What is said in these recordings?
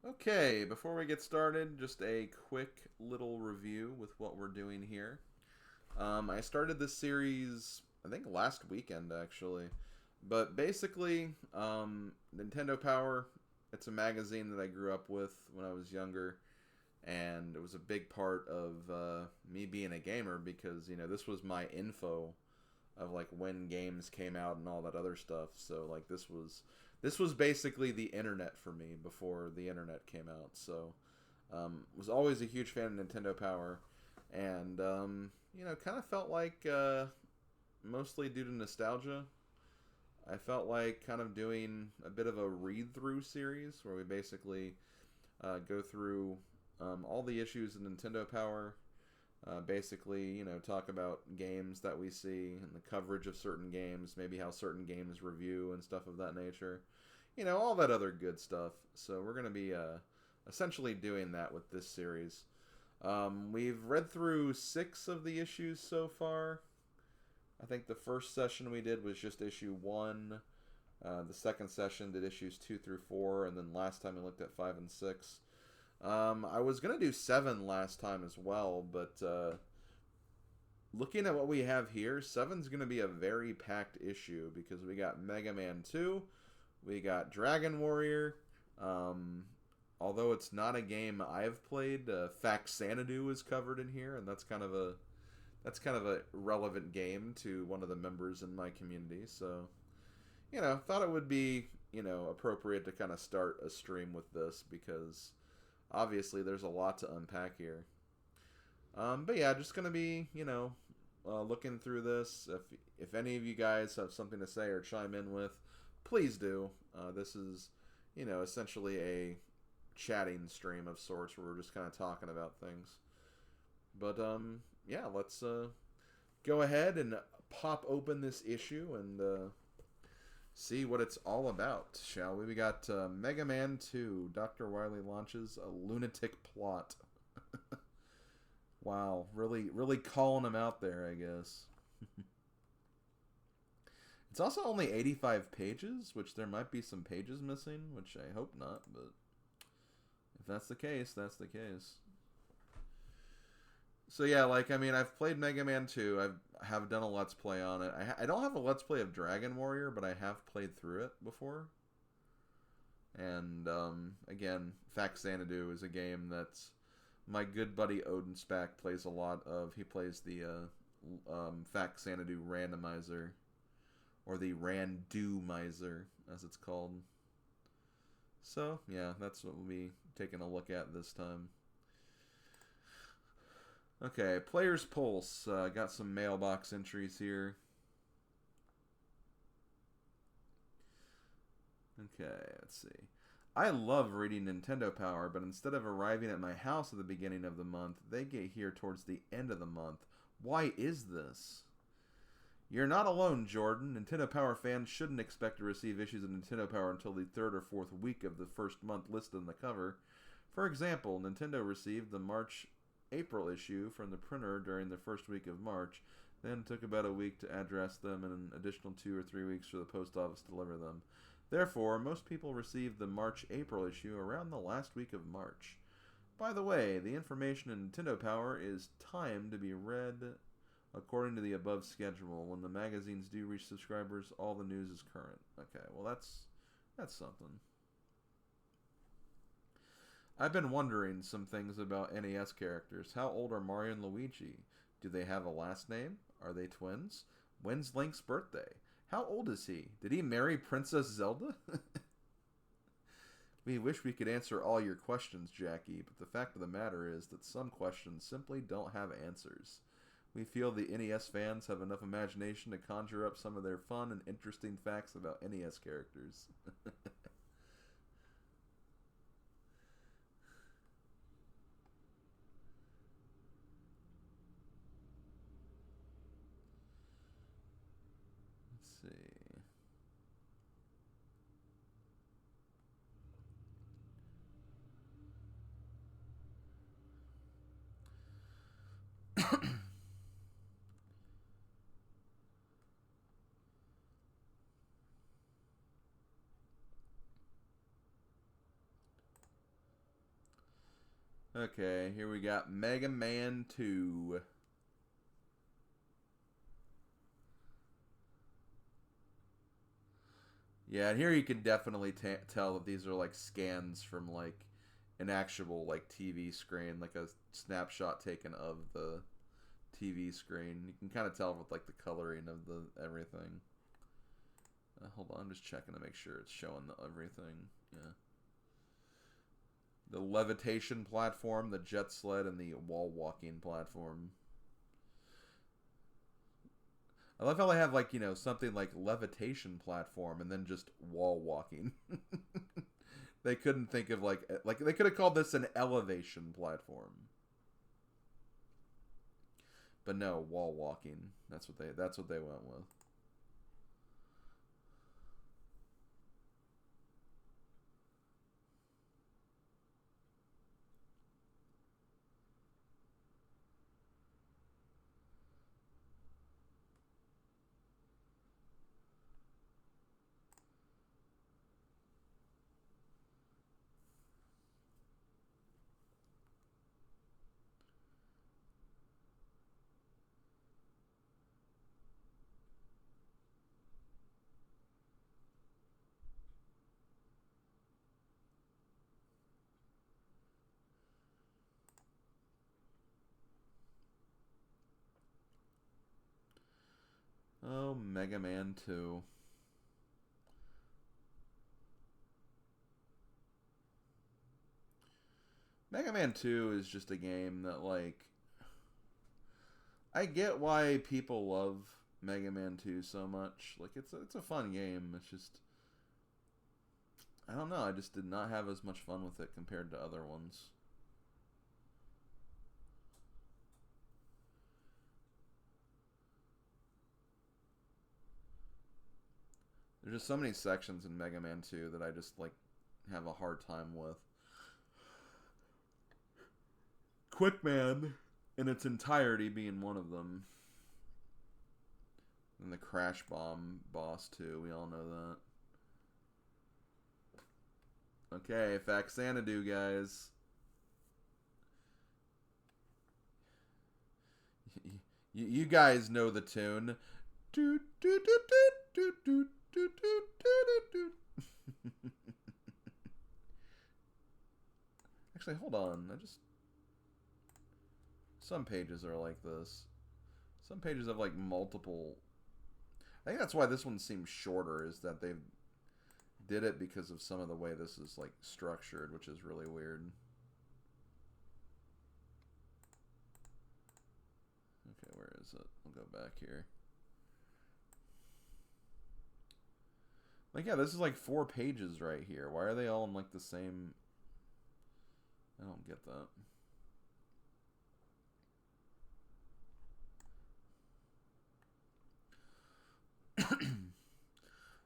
Okay, before we get started, just a quick little review with what we're doing here. I started this series, I think last weekend actually. But basically, Nintendo Power, it's a magazine that I grew up with when I was younger. And it was a big part of me being a gamer because, this was my info of like when games came out and all that other stuff. So like this was basically the internet for me before the internet came out. So was always a huge fan of Nintendo Power, and kind of felt like mostly due to nostalgia. I felt like kind of doing a bit of a read through series where we basically go through all the issues in Nintendo Power, basically, talk about games that we see and the coverage of certain games, maybe how certain games review and stuff of that nature. All that other good stuff. So we're going to be essentially doing that with this series. We've read through 6 of the issues so far. I think the first session we did was just issue 1. The second session did issues 2 through 4, and then last time we looked at 5 and 6. I was gonna do 7 last time as well, but looking at what we have here, seven's gonna be a very packed issue because we got Mega Man 2, we got Dragon Warrior. Although it's not a game I've played, Faxanadu is covered in here, and that's kind of a relevant game to one of the members in my community. So thought it would be appropriate to kind of start a stream with this because obviously there's a lot to unpack here. But yeah, just gonna be looking through this. If any of you guys have something to say or chime in with, please do. This is essentially a chatting stream of sorts where we're just kind of talking about things. But yeah, let's go ahead and pop open this issue and see what it's all about, shall we? We got Mega Man 2. Dr. Wily launches a lunatic plot. Wow, really, really calling him out there, I guess. It's also only 85 pages, which there might be some pages missing, which I hope not, but if that's the case, that's the case. So yeah, like I mean, I've played Mega Man 2. I have done a Let's Play on it. I don't have a Let's Play of Dragon Warrior, but I have played through it before. And again, Faxanadu is a game that's my good buddy Odin Spack plays a lot of. He plays the Faxanadu randomizer, or the Randomizer, as it's called. So yeah, that's what we'll be taking a look at this time. Okay, Player's Pulse. Got some mailbox entries here. Okay, let's see. I love reading Nintendo Power, but instead of arriving at my house at the beginning of the month, they get here towards the end of the month. Why is this? You're not alone, Jordan. Nintendo Power fans shouldn't expect to receive issues of Nintendo Power until the third or fourth week of the first month listed on the cover. For example, Nintendo received the March-April issue from the printer during the first week of March, then took about a week to address them and an additional 2 or 3 weeks for the post office to deliver them. Therefore, most people received the March-April issue around the last week of March. By the way, the information in Nintendo Power is timed to be read according to the above schedule. When the magazines do reach subscribers, all the news is current. Okay, well that's something. I've been wondering some things about NES characters. How old are Mario and Luigi? Do they have a last name? Are they twins? When's Link's birthday? How old is he? Did he marry Princess Zelda? We wish we could answer all your questions, Jackie, but the fact of the matter is that some questions simply don't have answers. We feel the NES fans have enough imagination to conjure up some of their fun and interesting facts about NES characters. Let's see. Okay, here we got Mega Man 2. Yeah, and here you can definitely tell that these are like scans from like an actual like TV screen, like a snapshot taken of the TV screen. You can kind of tell with like the coloring of the everything. Hold on, I'm just checking to make sure it's showing everything. Yeah. The levitation platform, the jet sled, and the wall walking platform. I love how they have like, you know, something like levitation platform and then just wall walking. They couldn't think of like they could have called this an elevation platform. But no, wall walking. That's what they went with. Oh, Mega Man 2. Mega Man 2 is just a game that, like, I get why people love Mega Man 2 so much. Like, it's a fun game. It's just, I don't know. I just did not have as much fun with it compared to other ones. There's just so many sections in Mega Man 2 that I just, like, have a hard time with. Quickman in its entirety being one of them. And the Crash Bomb boss, too. We all know that. Okay, Faxanadu, guys. You guys know the tune. Actually, hold on. Some pages are like this. Some pages have like multiple. I think that's why this one seems shorter. Is that they did it because of some of the way this is like structured, which is really weird. Okay, where is it? I'll go back here. Like, yeah, this is like 4 pages right here. Why are they all in like the same? I don't get that.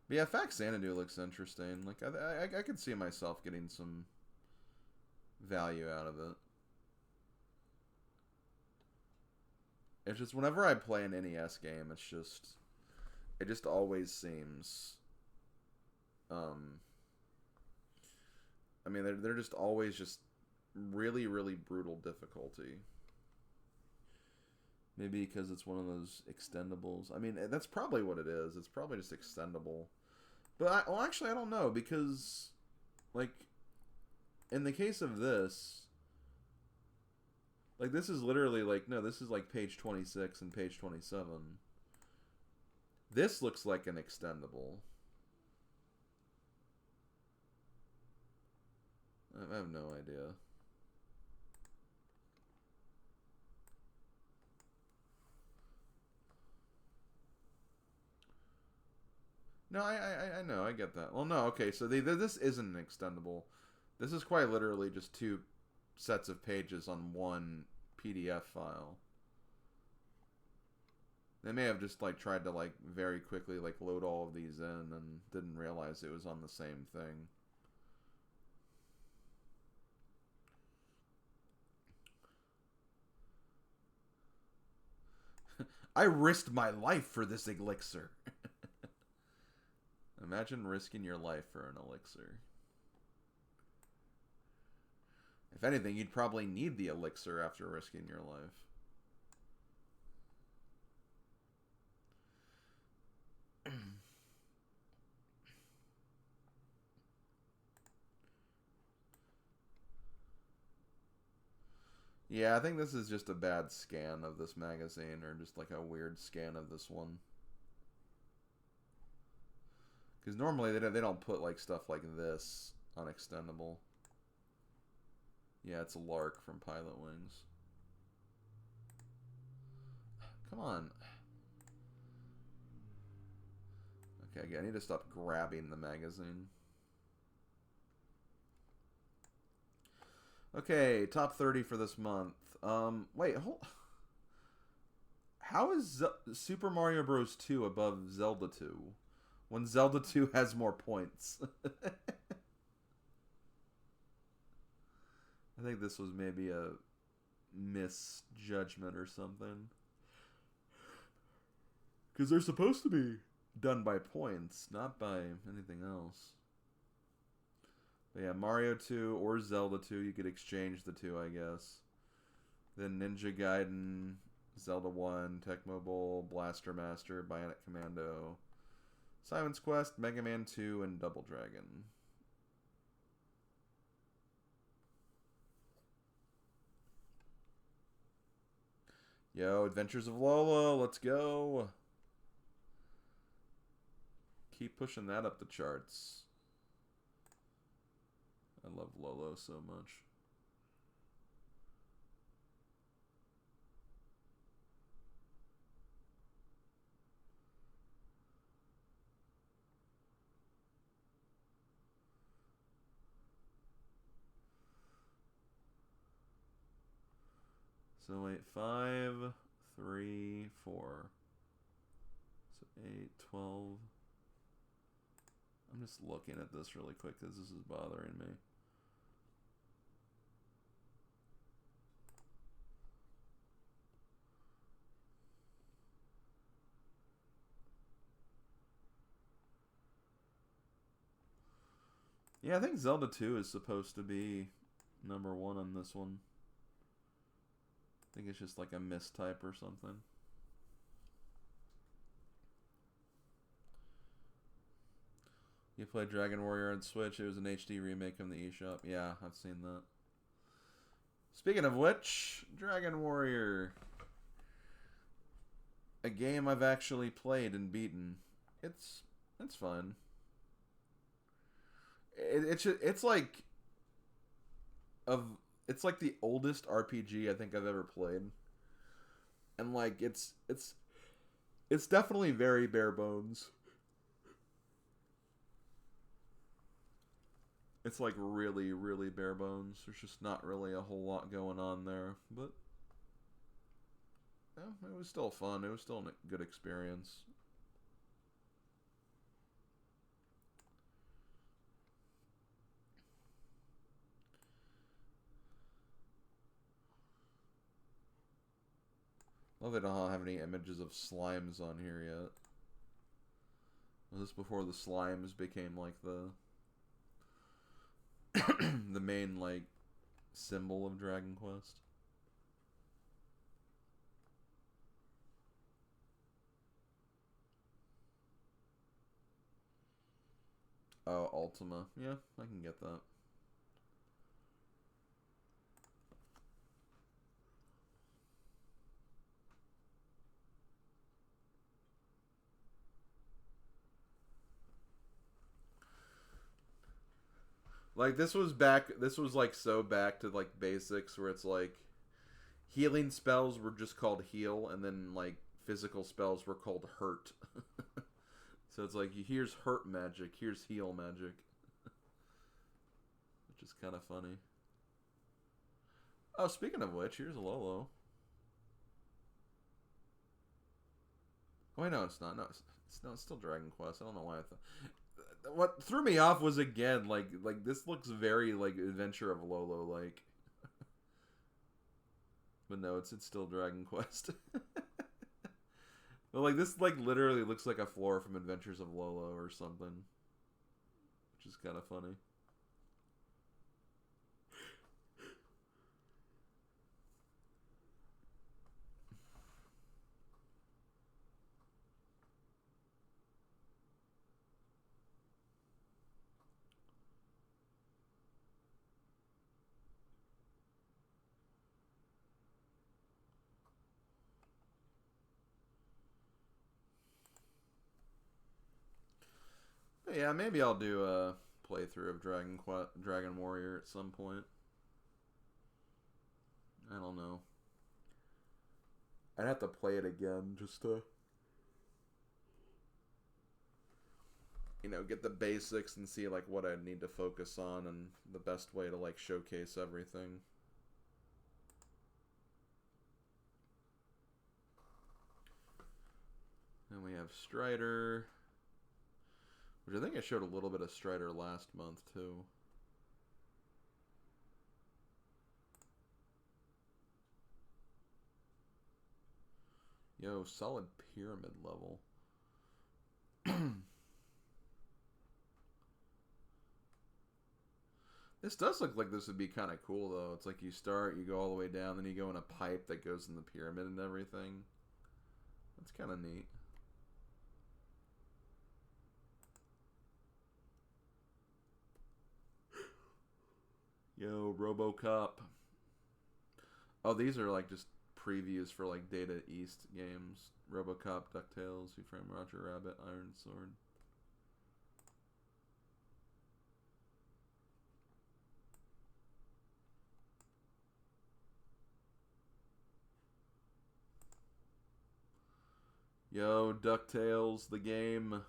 But yeah, Faxanadu looks interesting. Like, I could see myself getting some value out of it. It's just whenever I play an NES game, it just always seems, I mean, they're just always just really, really brutal difficulty. Maybe because it's one of those extendables. I mean, that's probably what it is. It's probably just extendable. But, well, actually, I don't know, because, like, in the case of this, like, this is literally, like, no, this is, like, page 26 and page 27. This looks like an extendable. I have no idea. No, I know, I get that. Well, no, okay, so this isn't an extendable. This is quite literally just 2 sets of pages on one PDF file. They may have just, like, tried to, like, very quickly, like, load all of these in and didn't realize it was on the same thing. I risked my life for this elixir. Imagine risking your life for an elixir. If anything, you'd probably need the elixir after risking your life. Yeah, I think this is just a bad scan of this magazine, or just like a weird scan of this one. Because normally they don't put like stuff like this on extendable. Yeah, it's a Lark from Pilot Wings. Come on. Okay, I need to stop grabbing the magazine. Okay, top 30 for this month. Wait, hold. How is Super Mario Bros. 2 above Zelda 2? When Zelda 2 has more points. I think this was maybe a misjudgment or something. Because they're supposed to be done by points, not by anything else. But yeah, Mario 2 or Zelda 2, you could exchange the two, I guess. Then Ninja Gaiden, Zelda 1, Tecmo Bowl, Blaster Master, Bionic Commando, Simon's Quest, Mega Man 2, and Double Dragon. Yo, Adventures of Lola, let's go. Keep pushing that up the charts. I love Lolo so much. So wait, 5, 3, 4. So 8, 12. I'm just looking at this really quick because this is bothering me. Yeah, I think Zelda 2 is supposed to be #1 on this one. I think it's just like a mistype or something. You played Dragon Warrior on Switch. It was an HD remake from the eShop. Yeah, I've seen that. Speaking of which, Dragon Warrior. A game I've actually played and beaten. It's fun. It's like it's like the oldest RPG I think I've ever played. And like it's definitely very bare bones. It's like really, really bare bones. There's just not really a whole lot going on there. But yeah, it was still fun. It was still a good experience. Well, they don't have any images of slimes on here yet. Was this before the slimes became like the the main like symbol of Dragon Quest? Oh, Ultima. Yeah, I can get that. Like this was like so back to like basics where it's like healing spells were just called heal and then like physical spells were called hurt. So it's like here's hurt magic, here's heal magic. Which is kind of funny. Oh, speaking of which, here's Lolo. Oh, wait, no, it's not. No, it's still Dragon Quest. I don't know why I thought. What threw me off was again like this looks very like Adventure of Lolo like. But no, it's still Dragon Quest. But like this like literally looks like a floor from Adventures of Lolo or something. Which is kind of funny. Yeah, maybe I'll do a playthrough of Dragon Warrior at some point. I don't know. I'd have to play it again just to, you know, get the basics and see like what I need to focus on and the best way to like showcase everything. Then we have Strider, which I think I showed a little bit of Strider last month too. Yo, solid pyramid level. This does look like this would be kind of cool, though. It's like you start, you go all the way down, then you go in a pipe that goes in the pyramid and everything. That's kind of neat. Yo, RoboCop. Oh, these are like just previews for like Data East games. RoboCop, DuckTales, Who Framed Roger Rabbit, Iron Sword. Yo, DuckTales, the game.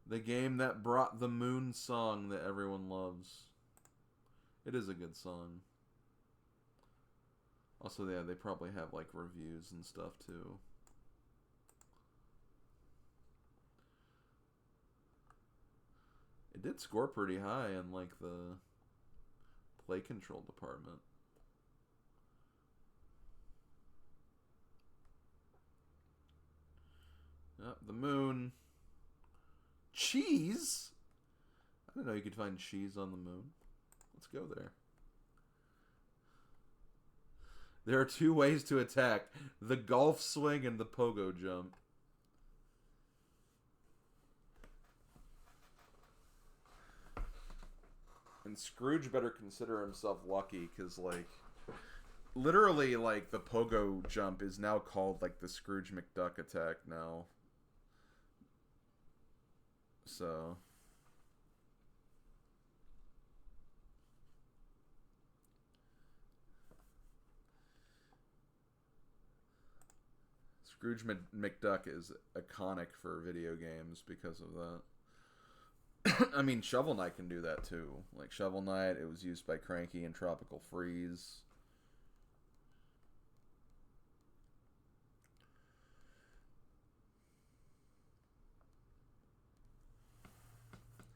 The game that brought the moon song that everyone loves. It is a good song. Also, yeah, they probably have like reviews and stuff too. It did score pretty high in like the play control department. Yep, the moon. Cheese? I didn't know you could find cheese on the moon. Let's go there. There are two ways to attack. The golf swing and the pogo jump. And Scrooge better consider himself lucky, because, like, literally, like, the pogo jump is now called, like, the Scrooge McDuck attack now. So... Scrooge McDuck is iconic for video games because of that. I mean, Shovel Knight can do that too. Like Shovel Knight, it was used by Cranky in Tropical Freeze.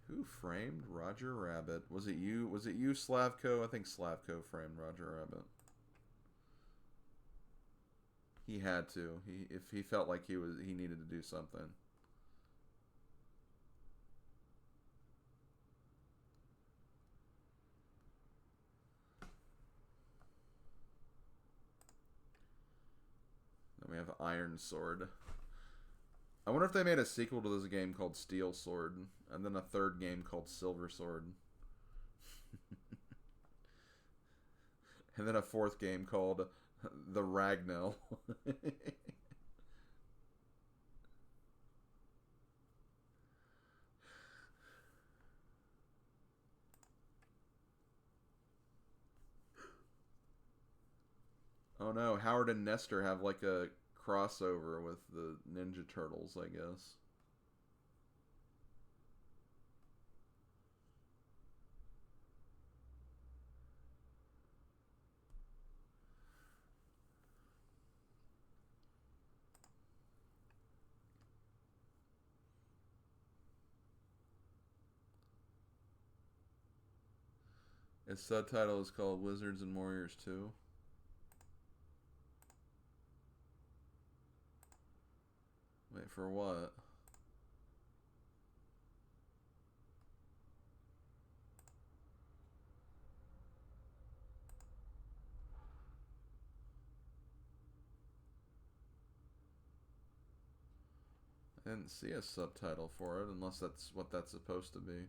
Who framed Roger Rabbit? Was it you? Was it you, Slavko? I think Slavko framed Roger Rabbit. He had to. If he felt like he needed to do something. Then we have Iron Sword. I wonder if they made a sequel to this game called Steel Sword, and then a third game called Silver Sword. And then a fourth game called The Ragnell. Oh no, Howard and Nestor have like a crossover with the Ninja Turtles, I guess. Its subtitle is called Wizards and Warriors 2. Wait, for what? I didn't see a subtitle for it, unless that's what that's supposed to be.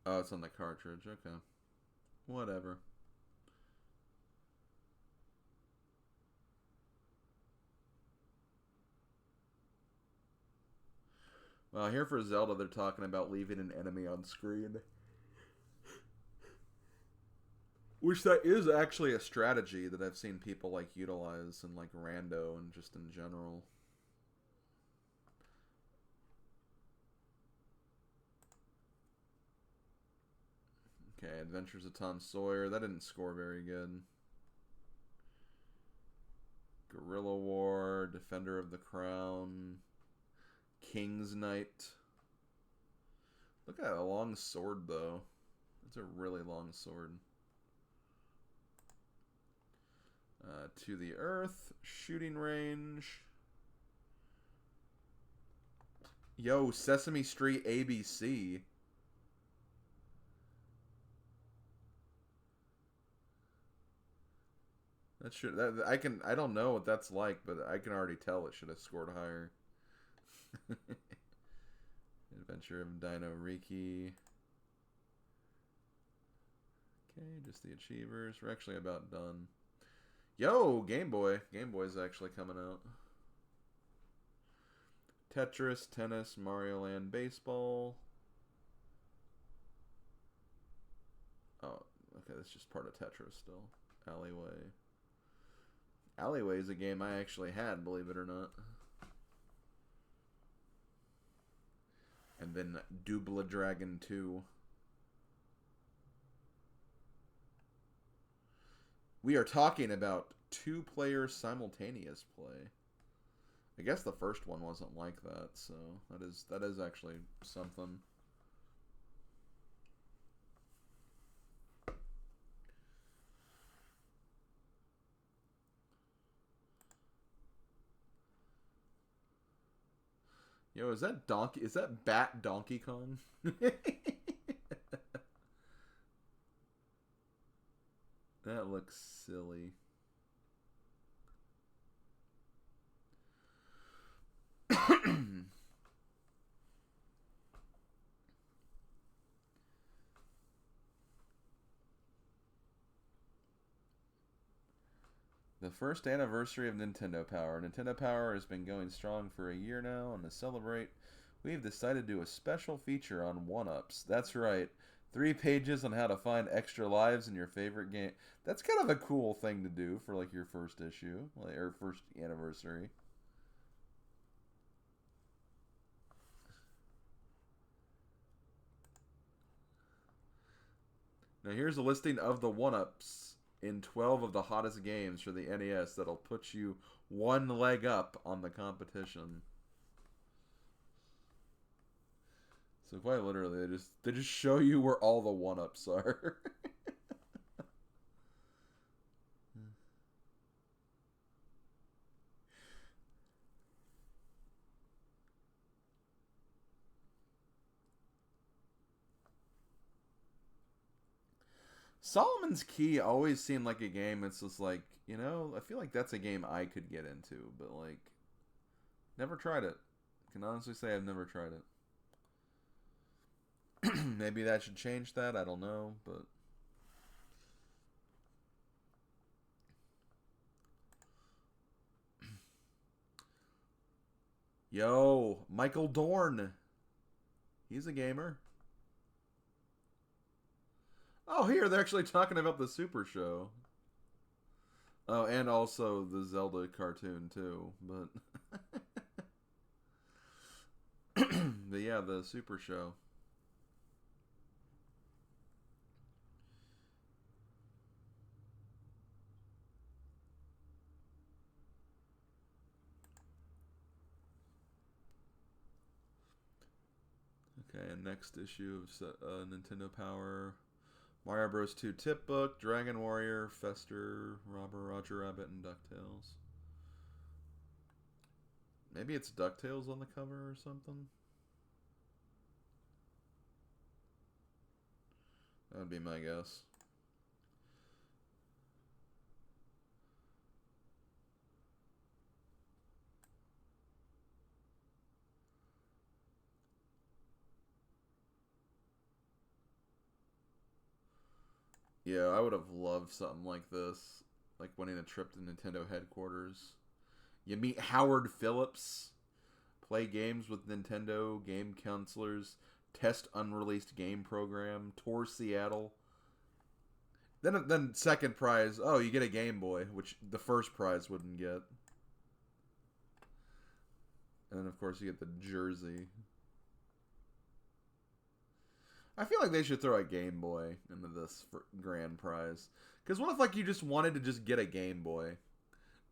Oh, it's on the cartridge. Okay. Whatever. Well, here for Zelda, they're talking about leaving an enemy on screen. Which that is actually a strategy that I've seen people like utilize in like Rando and just in general. Okay, Adventures of Tom Sawyer. That didn't score very good. Guerrilla War, Defender of the Crown, King's Knight. Look at a long sword, though. It's a really long sword. To the Earth, Shooting Range. Yo, Sesame Street ABC. That should I don't know what that's like, but I can already tell it should have scored higher. Adventure of Dino Riki. Okay, just the achievers. We're actually about done. Yo, Game Boy. Game Boy's actually coming out. Tetris, Tennis, Mario Land, Baseball. Oh, okay, that's just part of Tetris still. Alleyway. Alleyway is a game I actually had, believe it or not. And then Double Dragon 2. We are talking about 2-player simultaneous play. I guess the first one wasn't like that, so that is actually something. Yo, is that Donkey? Is that Bat Donkey Kong? That looks silly. The first anniversary of Nintendo Power. Nintendo Power has been going strong for a year now, and to celebrate, we've decided to do a special feature on 1-ups. That's right. 3 pages on how to find extra lives in your favorite game. That's kind of a cool thing to do for like your first issue, like, or first anniversary. Now here's a listing of the 1-ups in 12 of the hottest games for the NES that'll put you one leg up on the competition. So quite literally, they just show you where all the 1-ups are. Solomon's Key always seemed like a game. It's just like, you know, I feel like that's a game I could get into, but like, never tried it. I can honestly say I've never tried it. Maybe that should change that. I don't know, but yo, Michael Dorn. He's a gamer. Oh, here they're actually talking about the Super Show. Oh, and also the Zelda cartoon too, but but yeah, the Super Show. Okay, and next issue of Nintendo Power. Mario Bros. 2 Tip Book, Dragon Warrior, Fester, Roger Rabbit, and DuckTales. Maybe it's DuckTales on the cover or something? That would be my guess. Yeah, I would have loved something like this. Like winning a trip to Nintendo headquarters. You meet Howard Phillips, play games with Nintendo game counselors, test unreleased game program, tour Seattle. Then second prize, oh, you get a Game Boy, which the first prize wouldn't get. And then of course you get the jersey. I feel like they should throw a Game Boy into this for grand prize. Because what if like you just wanted to just get a Game Boy,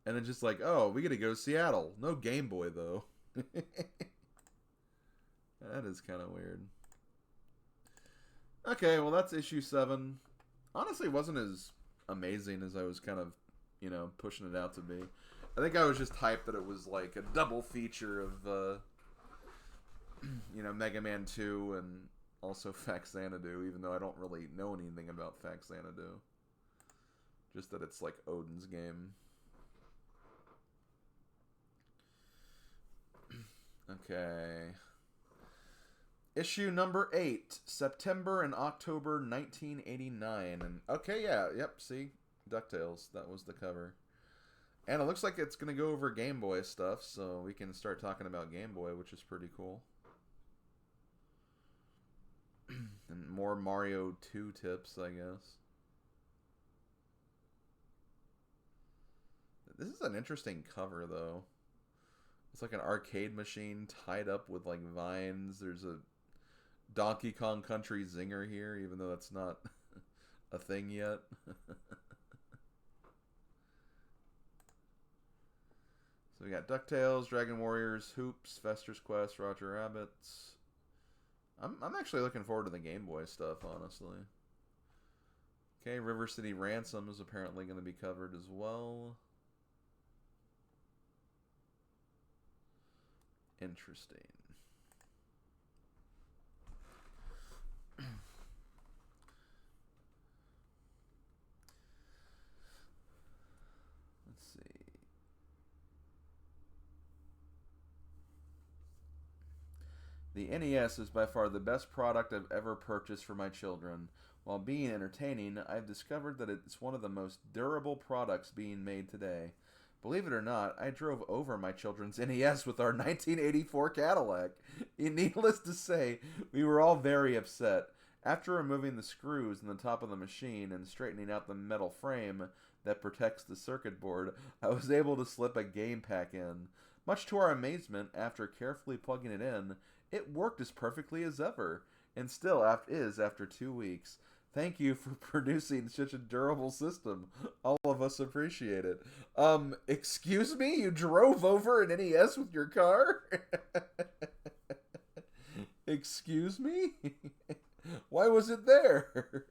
and then just like, oh, we get to go to Seattle, no Game Boy though. That is kind of weird. Okay, well that's issue 7. Honestly, it wasn't as amazing as I was kind of, pushing it out to be. I think I was just hyped that it was like a double feature of, Mega Man 2 and also Faxanadu, even though I don't really know anything about Faxanadu. Just that it's like Odin's game. Okay. Issue number 8, September and October 1989. And okay, yeah, yep, see? DuckTales, that was the cover. And it looks like it's going to go over Game Boy stuff, so we can start talking about Game Boy, which is pretty cool. And more Mario 2 tips, I guess. This is an interesting cover, though. It's like an arcade machine tied up with, like, vines. There's a Donkey Kong Country zinger here, even though that's not a thing yet. So we got DuckTales, Dragon Warriors, Hoops, Fester's Quest, Roger Rabbits. I'm actually looking forward to the Game Boy stuff, honestly. Okay, River City Ransom is apparently going to be covered as well. Interesting. Let's see. The NES is by far the best product I've ever purchased for my children. While being entertaining, I've discovered that it's one of the most durable products being made today. Believe it or not, I drove over my children's NES with our 1984 Cadillac. Needless to say, we were all very upset. After removing the screws in the top of the machine and straightening out the metal frame that protects the circuit board, I was able to slip a game pack in. Much to our amazement, after carefully plugging it in, it worked as perfectly as ever, and still is after 2 weeks. Thank you for producing such a durable system. All of us appreciate it. Excuse me? You drove over an NES with your car? Excuse me? Why was it there?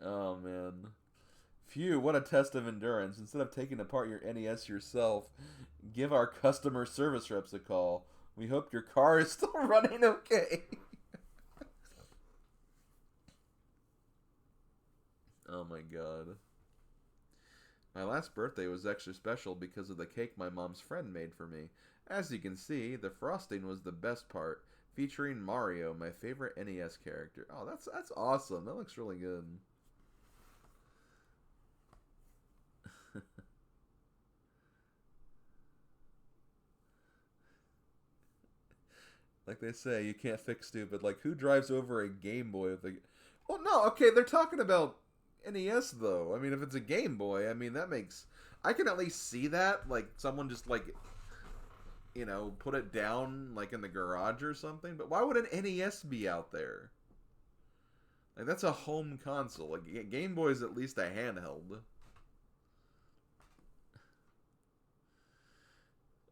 Oh, man. Phew, what a test of endurance. Instead of taking apart your NES yourself, give our customer service reps a call. We hope your car is still running okay. Oh my god. My last birthday was extra special because of the cake my mom's friend made for me. As you can see, the frosting was the best part, featuring Mario, my favorite NES character. Oh, that's awesome. That looks really good. Like they say, you can't fix stupid. Like, who drives over a Game Boy with a... Well, no, okay, they're talking about NES, though. I mean, if it's a Game Boy, I mean, that makes... I can at least see that. Like, someone just, like, put it down, like, in the garage or something. But why would an NES be out there? Like, that's a home console. Like, Game Boy is at least a handheld.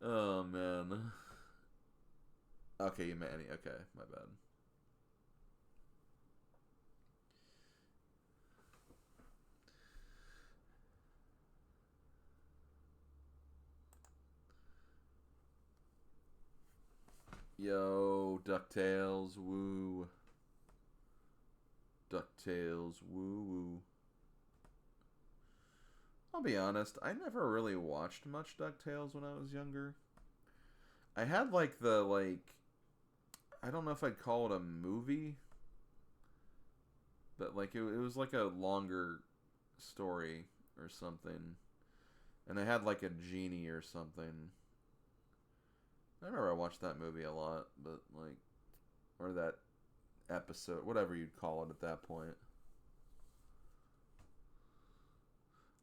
Oh, man. Okay, you meant any. Okay, my bad. Yo, DuckTales, woo. DuckTales, woo woo. I'll be honest, I never really watched much DuckTales when I was younger. I had I don't know if I'd call it a movie. but like it was like a longer story or something, and they had like a genie or something. I remember I watched that movie a lot, but like, or that episode, whatever you'd call it at that point.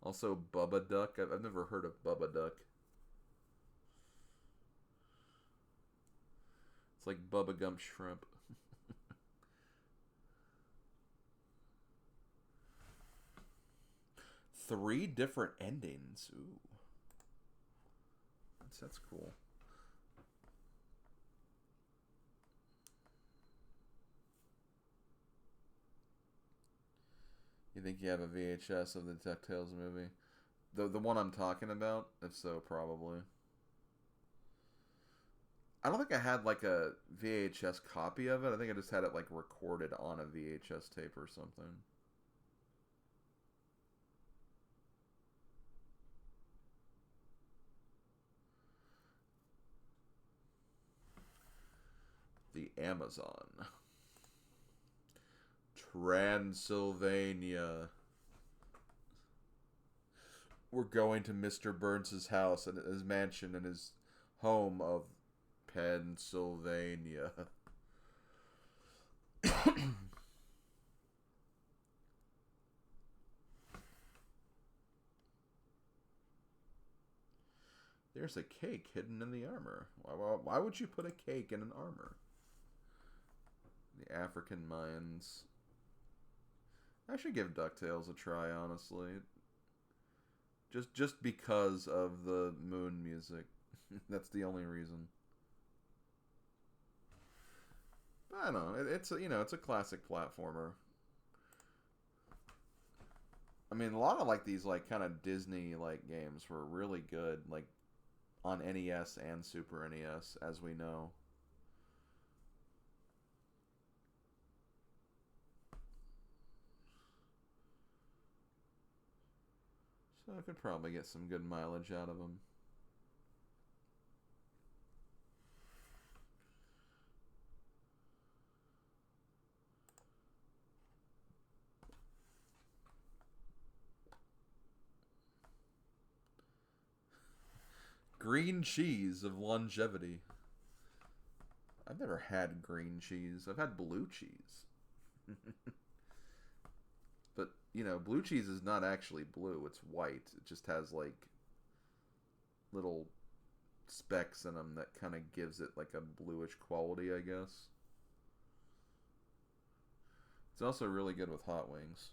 Also, Bubba Duck. I've never heard of Bubba Duck. It's like Bubba Gump Shrimp. 3 different endings. Ooh, that's cool. You think you have a VHS of the DuckTales movie? The one I'm talking about? If so, probably. I don't think I had like a VHS copy of it. I think I just had it like recorded on a VHS tape or something. The Amazon. Transylvania. We're going to Mr. Burns' house and his mansion and his home of Pennsylvania. There's a cake hidden in the armor. Why would you put a cake in an armor? The African Mayans. I should give DuckTales a try, honestly. Just because of the moon music. That's the only reason. But I don't know. It's a, it's a classic platformer. I mean, a lot of like these like kind of Disney like games were really good, like on NES and Super NES, as we know. So I could probably get some good mileage out of them. Green cheese of longevity. I've never had green cheese. I've had blue cheese. But, blue cheese is not actually blue. It's white. It just has, like, little specks in them that kind of gives it, like, a bluish quality, I guess. It's also really good with hot wings.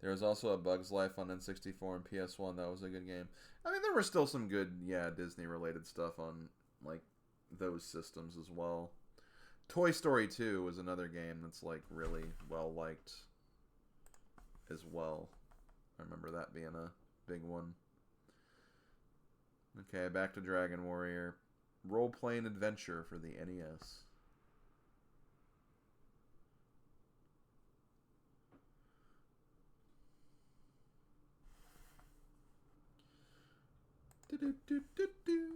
There was also a Bug's Life on N64 and PS1. That was a good game. I mean, there was still some good, Disney-related stuff on, like, those systems as well. Toy Story 2 was another game that's, like, really well-liked as well. I remember that being a big one. Okay, back to Dragon Warrior. Role-playing adventure for the NES. Do-do-do-do-do.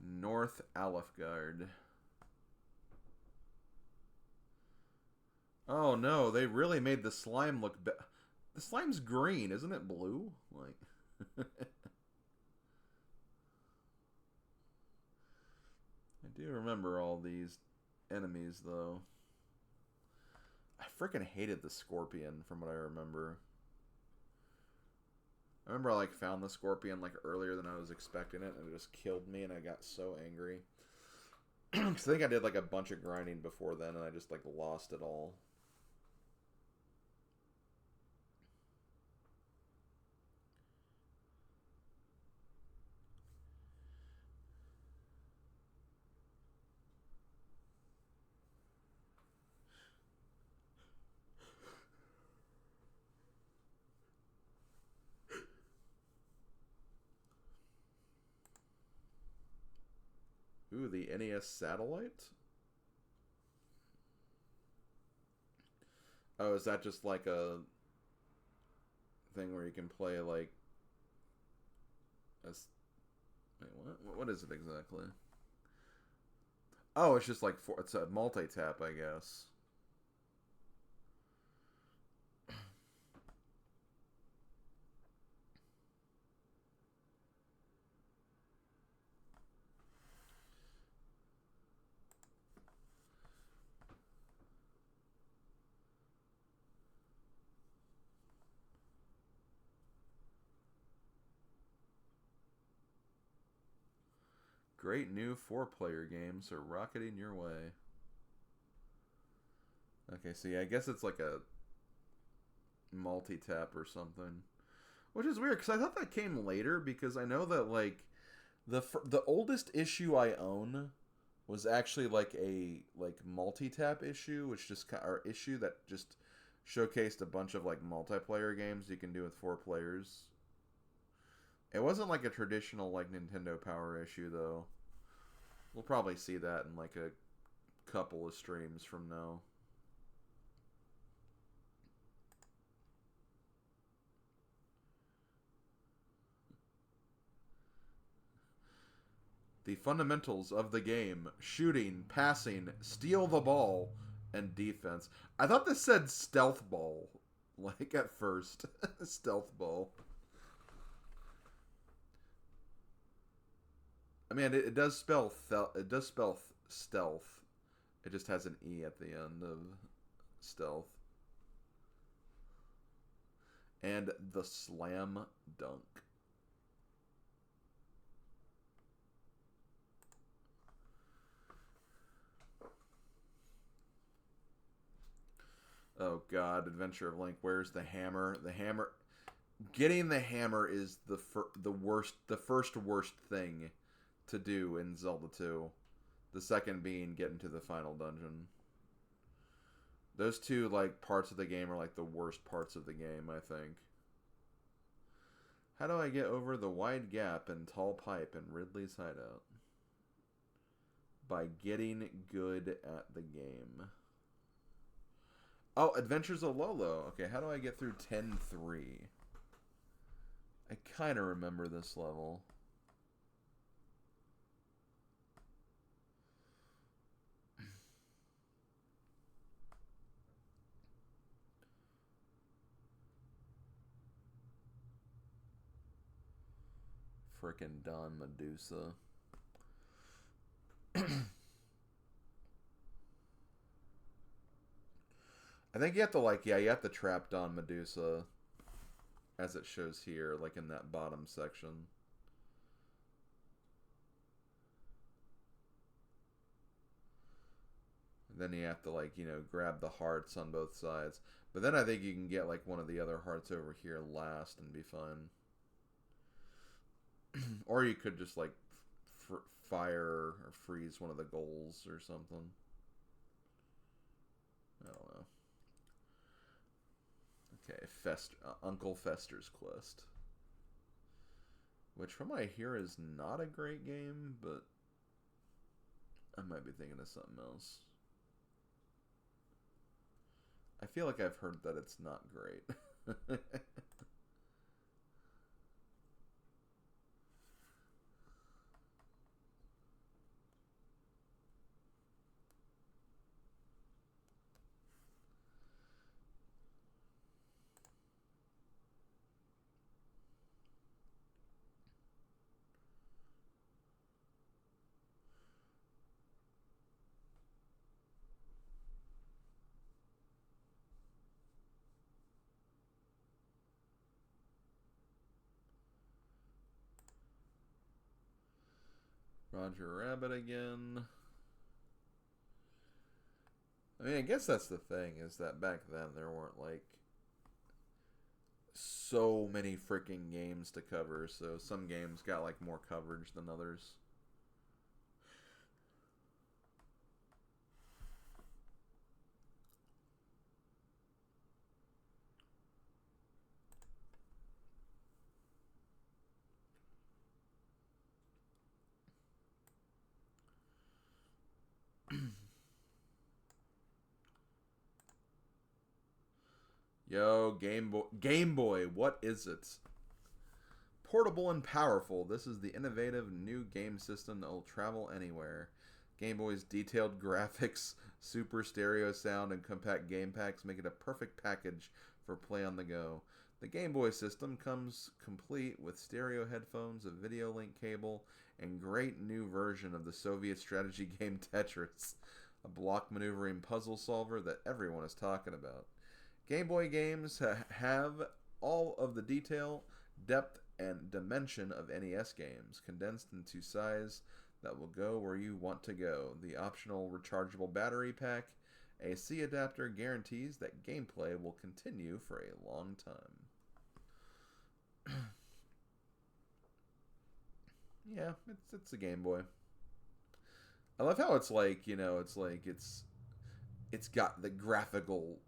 North Alfgard. Oh no, they really made the slime look the slime's green, isn't it blue? Like I do remember all these enemies though. I freaking hated the scorpion from what I remember. I remember I like found the scorpion like earlier than I was expecting it and it just killed me and I got so angry. Cuz I think I did like a bunch of grinding before then and I just like lost it all. Ooh, the NES Satellite? Oh, is that just like a thing where you can play like a... Wait, what? What is it exactly? Oh, it's just like it's a multi-tap, I guess. Great new 4-player games are rocketing your way. Okay, so yeah, I guess it's like a multi-tap or something. Which is weird, because I thought that came later, because I know that, like, the oldest issue I own was actually, like, a, like, multi-tap issue, which just, or issue that just showcased a bunch of, like, multiplayer games you can do with 4 players. It wasn't, like, a traditional, like, Nintendo Power issue, though. We'll probably see that in, like, a couple of streams from now. The fundamentals of the game: shooting, passing, steal the ball, and defense. I thought this said stealth ball, like at first. Stealth ball. I mean, it does spell stealth. It just has an E at the end of stealth. And the slam dunk. Oh God, Adventure of Link. Where's the hammer? The hammer. Getting the hammer is the first worst thing to do in Zelda 2. The second being getting to the final dungeon. Those two, like, parts of the game are, like, the worst parts of the game, I think. How do I get over the wide gap and tall pipe in Ridley's hideout? By getting good at the game. Oh, Adventures of Lolo. Okay, how do I get through 10-3? I kind of remember this level. Frickin' Don Medusa. I think you have to, like, yeah, you have to trap Don Medusa, as it shows here, like in that bottom section. And then you have to, like, you know, grab the hearts on both sides. But then I think you can get, like, one of the other hearts over here last and be fine. Or you could just, like, fire or freeze one of the goals or something. I don't know. Okay, Uncle Fester's Quest. Which, from what I hear, is not a great game, but I might be thinking of something else. I feel like I've heard that it's not great. Roger Rabbit again. I mean, I guess that's the thing, is that back then there weren't, like, so many freaking games to cover, so some games got, like, more coverage than others. Yo, Game Boy, what is it? Portable and powerful, this is the innovative new game system that will travel anywhere. Game Boy's detailed graphics, super stereo sound, and compact game packs make it a perfect package for play on the go. The Game Boy system comes complete with stereo headphones, a video link cable, and great new version of the Soviet strategy game Tetris, a block maneuvering puzzle solver that everyone is talking about. Game Boy games have all of the detail, depth, and dimension of NES games, condensed into size that will go where you want to go. The optional rechargeable battery pack, a C adapter guarantees that gameplay will continue for a long time. Yeah, it's a Game Boy. I love how it's like, it's got the graphical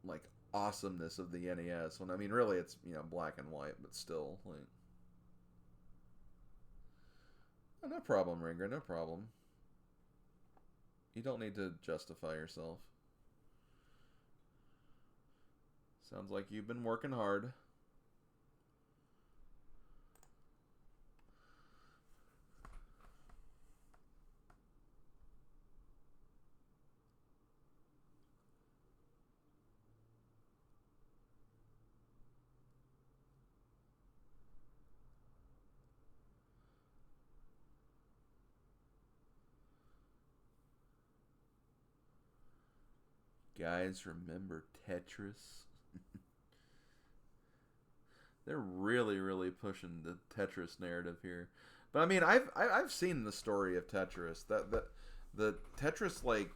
like awesomeness of the NES. When I mean really it's, black and white, but still like oh, no problem, Ringer, no problem. You don't need to justify yourself. Sounds like you've been working hard. Guys, remember Tetris? They're really, really pushing the Tetris narrative here. But I mean, I've seen the story of Tetris. That the Tetris like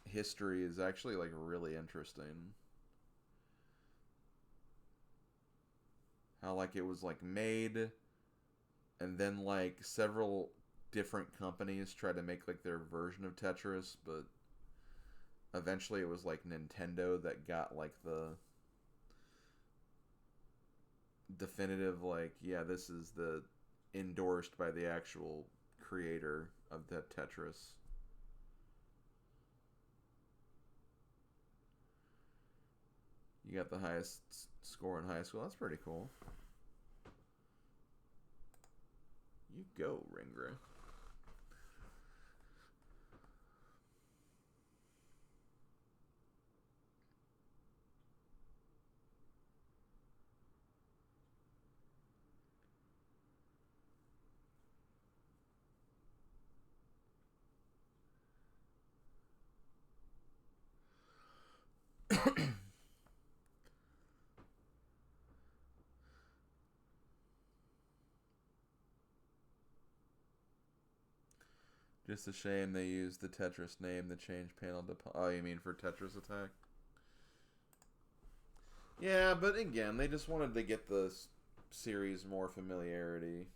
history is actually like really interesting. How like it was like made, and then like several different companies tried to make like their version of Tetris, but eventually it was like Nintendo that got like the definitive like, yeah, this is the endorsed by the actual creator of that Tetris. You got the highest score in high school. That's pretty cool. You go, Ringra. Just a shame they used the Tetris name to change panel to. Oh, you mean for Tetris Attack? Yeah, but again, they just wanted to get the series more familiarity.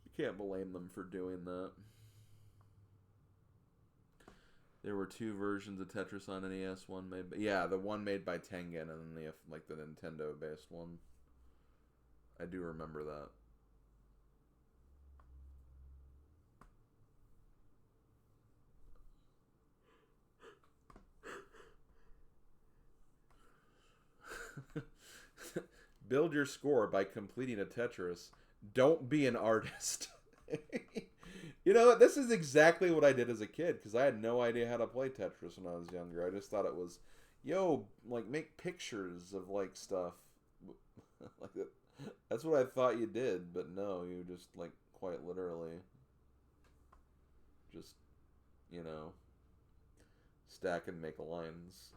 You can't blame them for doing that. There were two versions of Tetris on NES. One made, yeah, the one made by Tengen, and then the Nintendo-based one. I do remember that. Build your score by completing a Tetris. Don't be an artist. You know what? This is exactly what I did as a kid because I had no idea how to play Tetris when I was younger. I just thought it was, yo, like make pictures of like stuff. Like that. That's what I thought you did, but no, you just like quite literally just, you know, stack and make lines.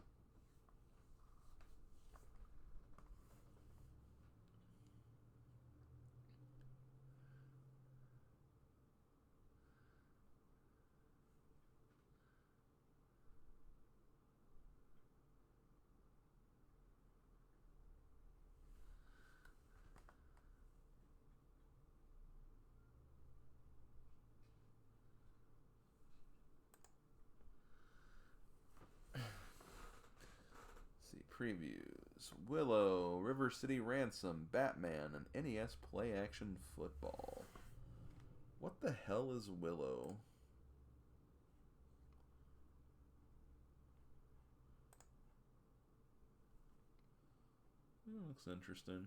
See, previews. Willow, River City Ransom, Batman, and NES Play Action Football. What the hell is Willow? looks interesting.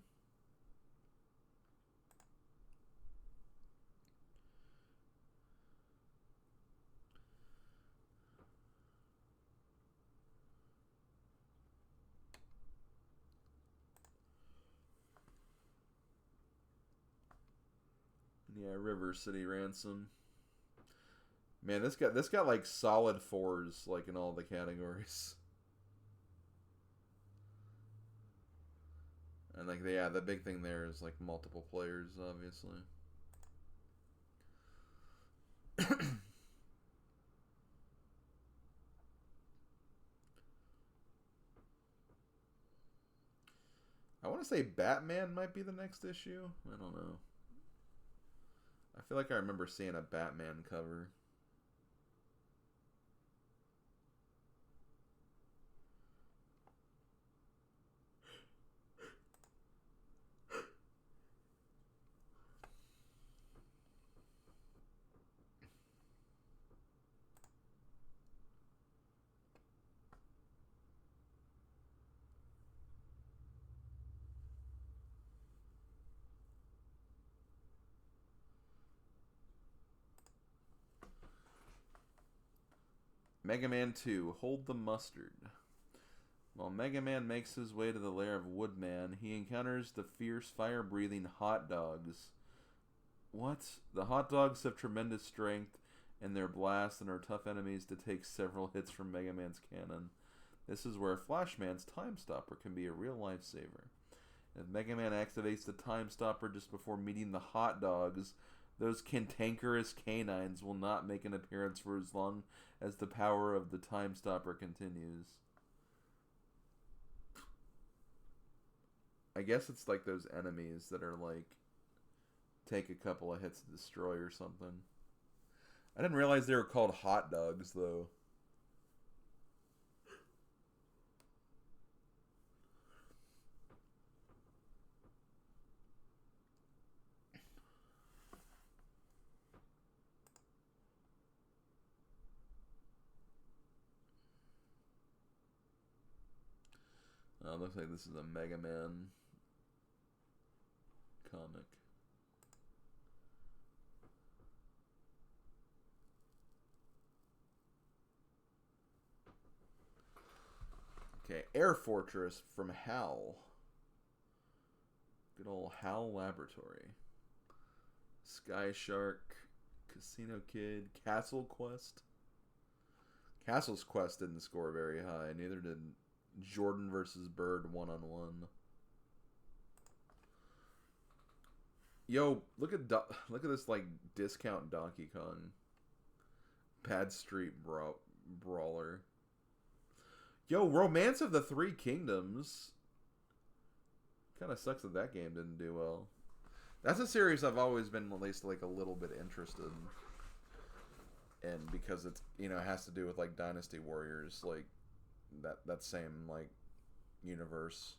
Yeah, River City Ransom. Man, this got like solid 4s like in all the categories. And like yeah, the big thing there is like multiple players, obviously. I want to say Batman might be the next issue. I don't know. I feel like I remember seeing a Batman cover. Mega Man 2, Hold the Mustard. While Mega Man makes his way to the lair of Woodman, he encounters the fierce, fire-breathing Hot Dogs. What? The Hot Dogs have tremendous strength in their blast and are tough enemies to take several hits from Mega Man's cannon. This is where Flashman's Time Stopper can be a real lifesaver. If Mega Man activates the Time Stopper just before meeting the Hot Dogs, those cantankerous canines will not make an appearance for as long as the power of the Time Stopper continues. I guess it's like those enemies that are like take a couple of hits to destroy or something. I didn't realize they were called Hot Dogs though. Looks like this is a Mega Man comic. Okay, Air Fortress from HAL. Good old HAL Laboratory. Sky Shark, Casino Kid, Castle Quest. Castle's Quest didn't score very high. Neither did Jordan versus Bird 1-on-1. Yo, look at this like discount Donkey Kong. Bad Street Brawler. Yo, Romance of the Three Kingdoms. Kind of sucks that that game didn't do well. That's a series I've always been at least like a little bit interested in because it's, you know, it has to do with like Dynasty Warriors, like that same like universe.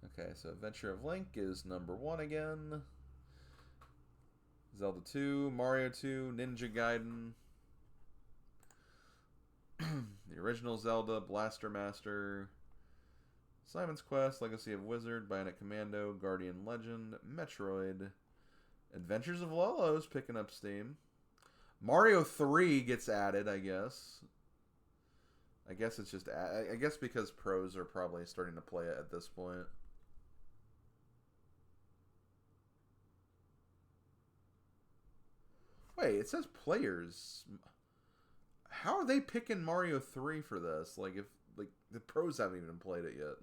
Okay, so Adventure of Link is #1 again. Zelda 2, Mario 2, Ninja Gaiden, the original Zelda, Blaster Master, Simon's Quest, Legacy of Wizard, Bionic Commando, Guardian Legend, Metroid, Adventures of Lolo's picking up steam. Mario 3 gets added, I guess. I guess it's just, I guess because pros are probably starting to play it at this point. Wait, it says players. How are they picking Mario 3 for this? Like, if like the pros haven't even played it yet.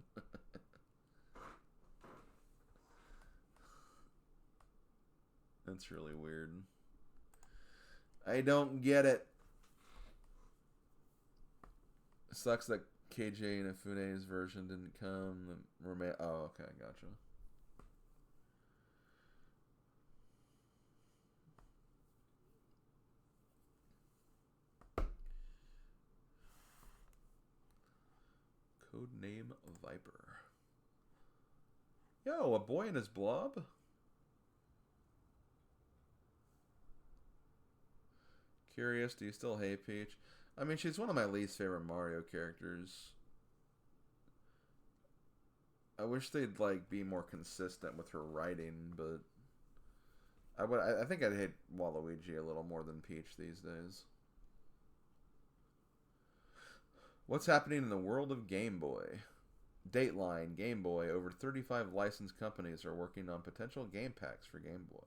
That's really weird. I don't get it. It sucks that KJ Inafune's version didn't come. Oh, okay, gotcha. Codename Viper. Yo, A Boy and His Blob? Curious, do you still hate Peach? I mean, she's one of my least favorite Mario characters. I wish they'd like be more consistent with her writing, but I think I'd hate Waluigi a little more than Peach these days. What's happening in the world of Game Boy? Dateline, Game Boy, over 35 licensed companies are working on potential game packs for Game Boy.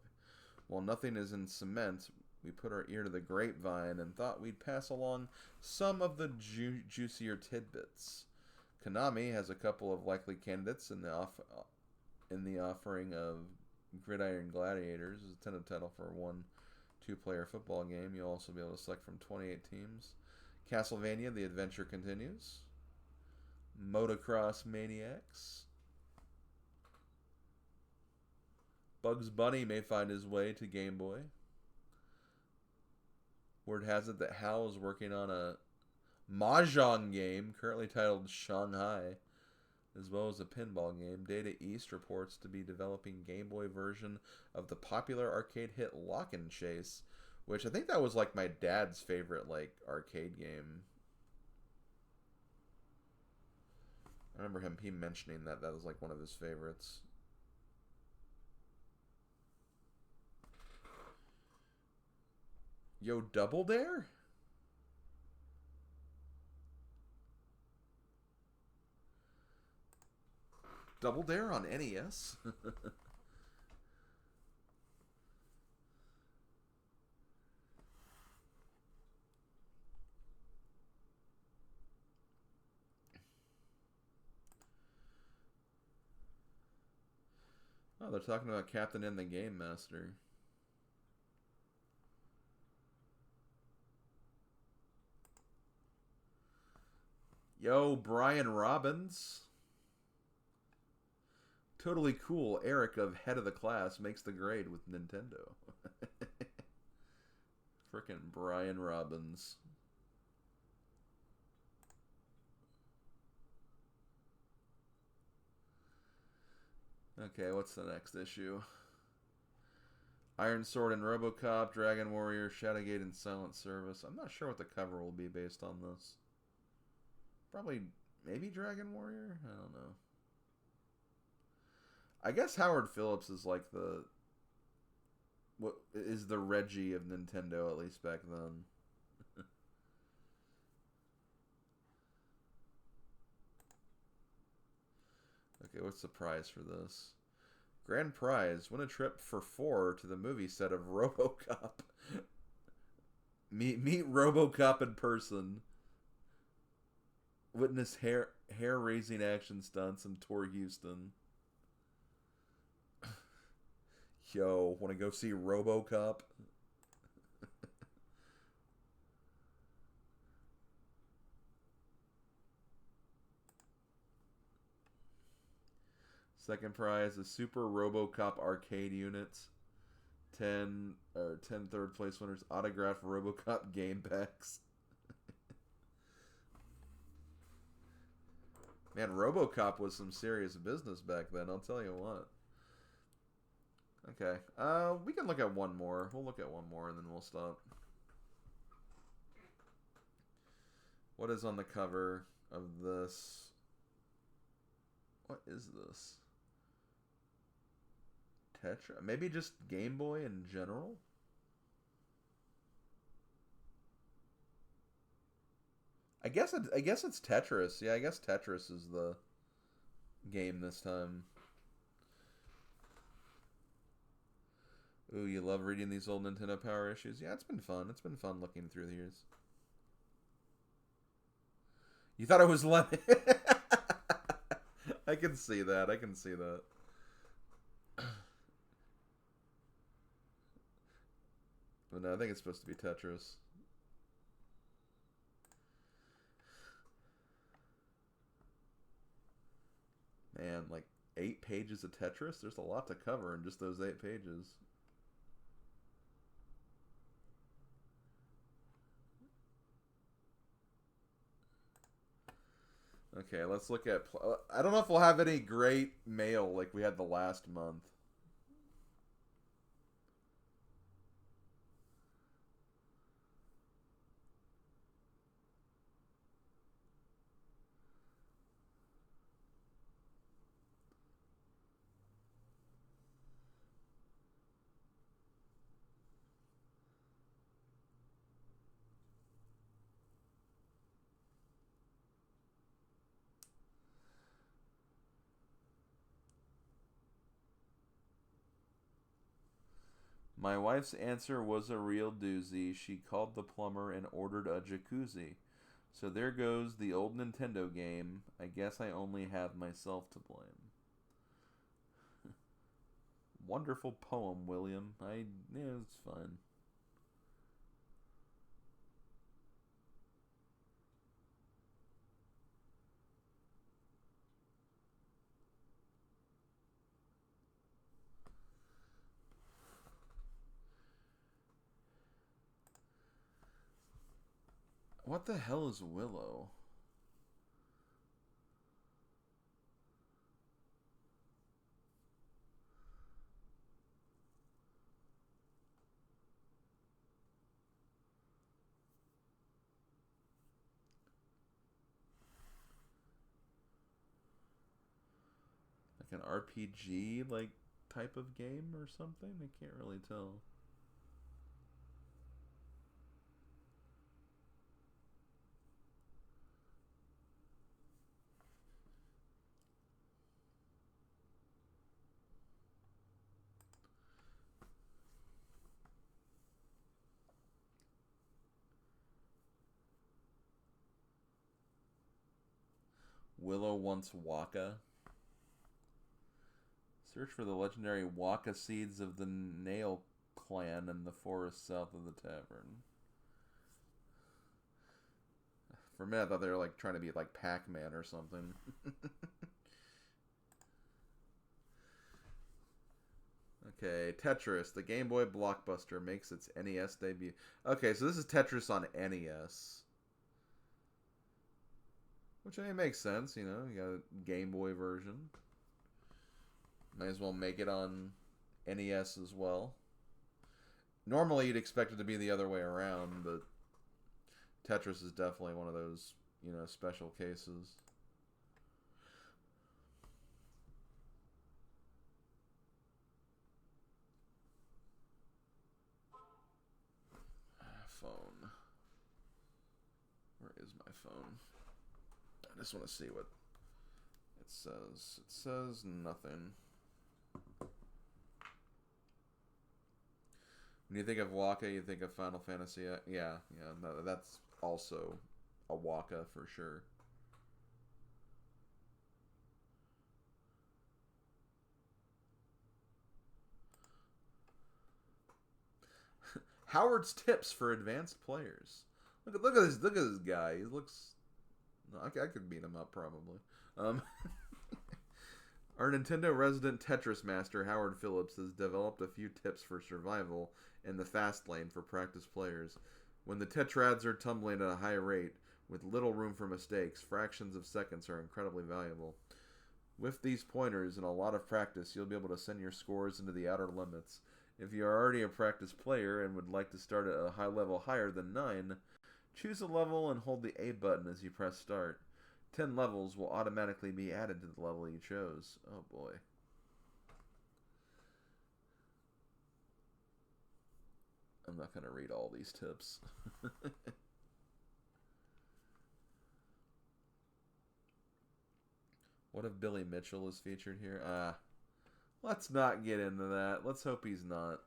While nothing is in cement, we put our ear to the grapevine and thought we'd pass along some of the juicier tidbits. Konami has a couple of likely candidates in the offering of Gridiron Gladiators as a tentative title for one two-player football game. You'll also be able to select from 28 teams. Castlevania: The Adventure Continues. Motocross Maniacs. Bugs Bunny may find his way to Game Boy. Word has it that HAL is working on a Mahjong game currently titled Shanghai, as well as a pinball game. Data East reports to be developing Game Boy version of the popular arcade hit Lock and Chase, which I think that was like my dad's favorite like arcade game. I remember him mentioning that was like one of his favorites. Yo, Double Dare? Double Dare on NES? Oh, they're talking about Captain N the Game Master. Yo, Brian Robbins. Totally cool. Eric of Head of the Class makes the grade with Nintendo. Frickin' Brian Robbins. Okay, what's the next issue? Iron Sword and RoboCop, Dragon Warrior, Shadowgate, and Silent Service. I'm not sure what the cover will be based on this. Probably, maybe Dragon Warrior? I don't know. I guess Howard Phillips is like what is the Reggie of Nintendo, at least back then. Okay, what's the prize for this? Grand prize, win a trip for 4 to the movie set of RoboCop. Meet RoboCop in person. Witness hair-raising action stunts and tour Houston. Yo, want to go see RoboCop? Second prize, a Super RoboCop arcade unit. 10 third place winners, autographed RoboCop game packs. Man, RoboCop was some serious business back then, I'll tell you what. Okay, we can look at one more. We'll look at one more and then we'll stop. What is on the cover of this? What is this? Tetra? Maybe just Game Boy in general? I guess it's Tetris. Yeah, I guess Tetris is the game this time. Ooh, you love reading these old Nintendo Power issues? Yeah, it's been fun. It's been fun looking through the years. You thought it was Lemon? I can see that. I can see that. But no, I think it's supposed to be Tetris. Man, like 8 pages of Tetris? There's a lot to cover in just those 8 pages. Okay, let's look at... I don't know if we'll have any great mail like we had the last month. My wife's answer was a real doozy. She called the plumber and ordered a jacuzzi. So there goes the old Nintendo game. I guess I only have myself to blame. Wonderful poem, William. Yeah, it's fun. What the hell is Willow? Like an RPG like type of game or something? I can't really tell. Willow wants Waka. Search for the legendary Waka seeds of the Nail clan in the forest south of the tavern. For a minute, I thought they were like trying to be like Pac-Man or something. Okay, Tetris, the Game Boy blockbuster, makes its NES debut. Okay, so this is Tetris on NES. Which I mean makes sense, you know, you got a Game Boy version. Might as well make it on NES as well. Normally you'd expect it to be the other way around, but Tetris is definitely one of those, you know, special cases. Phone. Where is my phone? I just want to see what it says. It says nothing. When you think of Waka, you think of Final Fantasy. Yeah, no, that's also a Waka for sure. Howard's tips for advanced players. Look at this guy. He looks. I could beat him up probably. Um, Our Nintendo resident Tetris master, Howard Phillips, has developed a few tips for survival in the fast lane for practice players. When the tetrads are tumbling at a high rate, with little room for mistakes, fractions of seconds are incredibly valuable. With these pointers and a lot of practice, you'll be able to send your scores into the outer limits. If you are already a practice player and would like to start at a high level higher than 9, choose a level and hold the A button as you press start. 10 levels will automatically be added to the level you chose. Oh boy. I'm not going to read all these tips. What if Billy Mitchell is featured here? Let's not get into that. Let's hope he's not.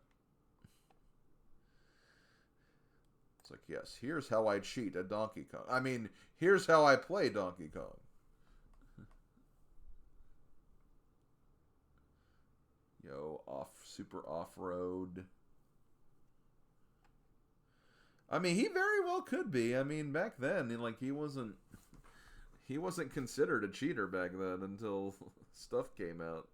It's like, yes, here's how I cheat at Donkey Kong. I mean, here's how I play Donkey Kong. Yo, super off-road. I mean, he very well could be. I mean, back then, he wasn't considered a cheater back then until stuff came out.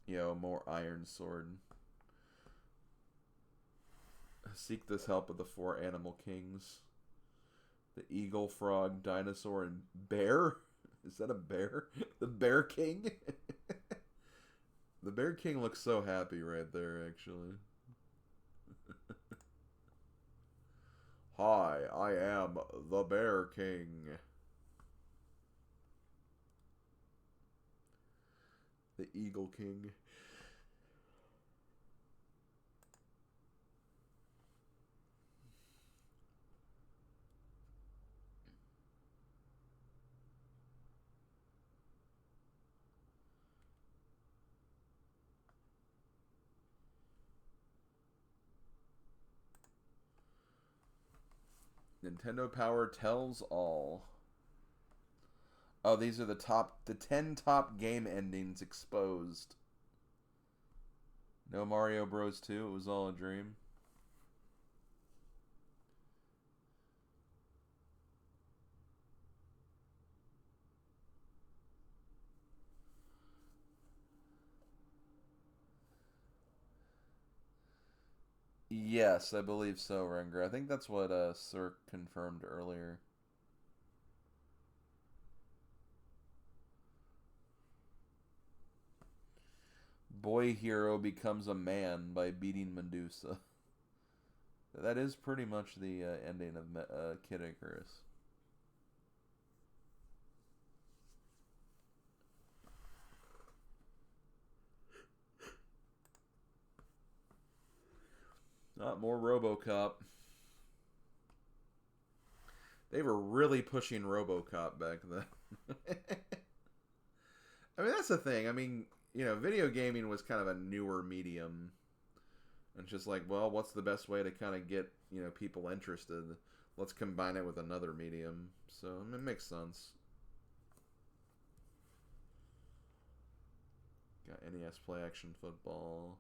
Yo, more Iron Sword. Seek this help of the 4 animal kings. The eagle, frog, dinosaur, and bear? Is that a bear? The Bear King? The Bear King looks so happy right there, actually. Hi, I am the Bear King. The Eagle King. Nintendo Power tells all. Oh, these are the 10 top game endings exposed. No Mario Bros. 2, it was all a dream. Yes, I believe so, Renger. I think that's what Sir confirmed earlier. Boy Hero becomes a man by beating Medusa. That is pretty much the ending of Kid Icarus. Not more RoboCop. They were really pushing RoboCop back then. I mean, that's the thing. I mean, you know, video gaming was kind of a newer medium. And it's just like, well, what's the best way to kind of get, you know, people interested? Let's combine it with another medium. So, I mean, it makes sense. Got NES Play Action Football.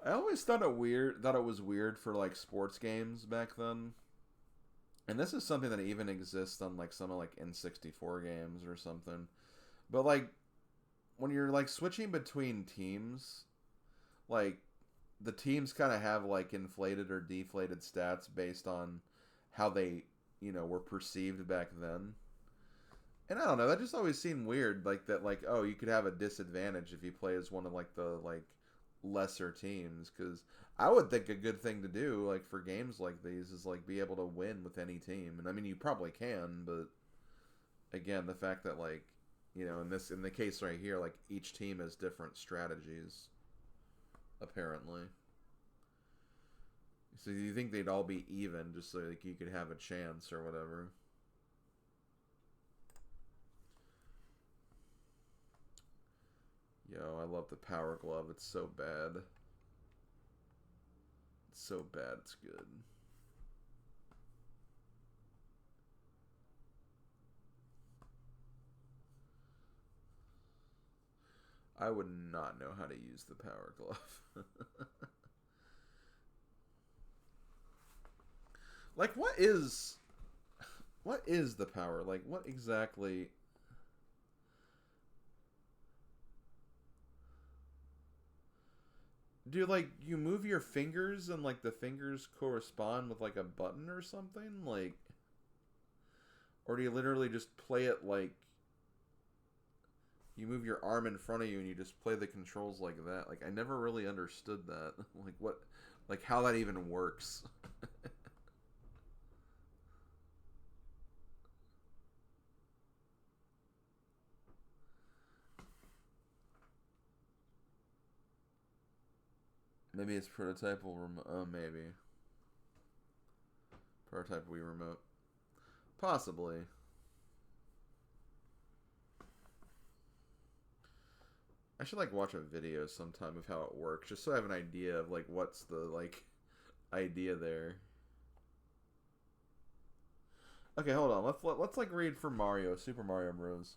I always thought it was weird for like sports games back then. And this is something that even exists on like some of like N64 games or something. But like when you're like switching between teams, like the teams kind of have like inflated or deflated stats based on how they, you know, were perceived back then. And I don't know, that just always seemed weird, like that, like, oh, you could have a disadvantage if you play as one of like the like lesser teams, because I would think a good thing to do, like for games like these, is like be able to win with any team. And I mean, you probably can, but again, the fact that like, you know, in the case right here, like each team has different strategies, apparently. So you think they'd all be even, just so like you could have a chance or whatever. Yo, I love the Power Glove. It's so bad. It's so bad, it's good. I would not know how to use the Power Glove. Like, what is the power? Like, what exactly? Do like you move your fingers and like the fingers correspond with like a button or something? Like, or do you literally just play it like you move your arm in front of you and you just play the controls like that? Like, I never really understood that. Like, what, like how that even works. Maybe it's prototypal remote. Oh, maybe. Prototype Wii remote. Possibly. I should like watch a video sometime of how it works, just so I have an idea of like what's the like idea there. Okay, hold on. Let's like read for Mario, Super Mario Bros.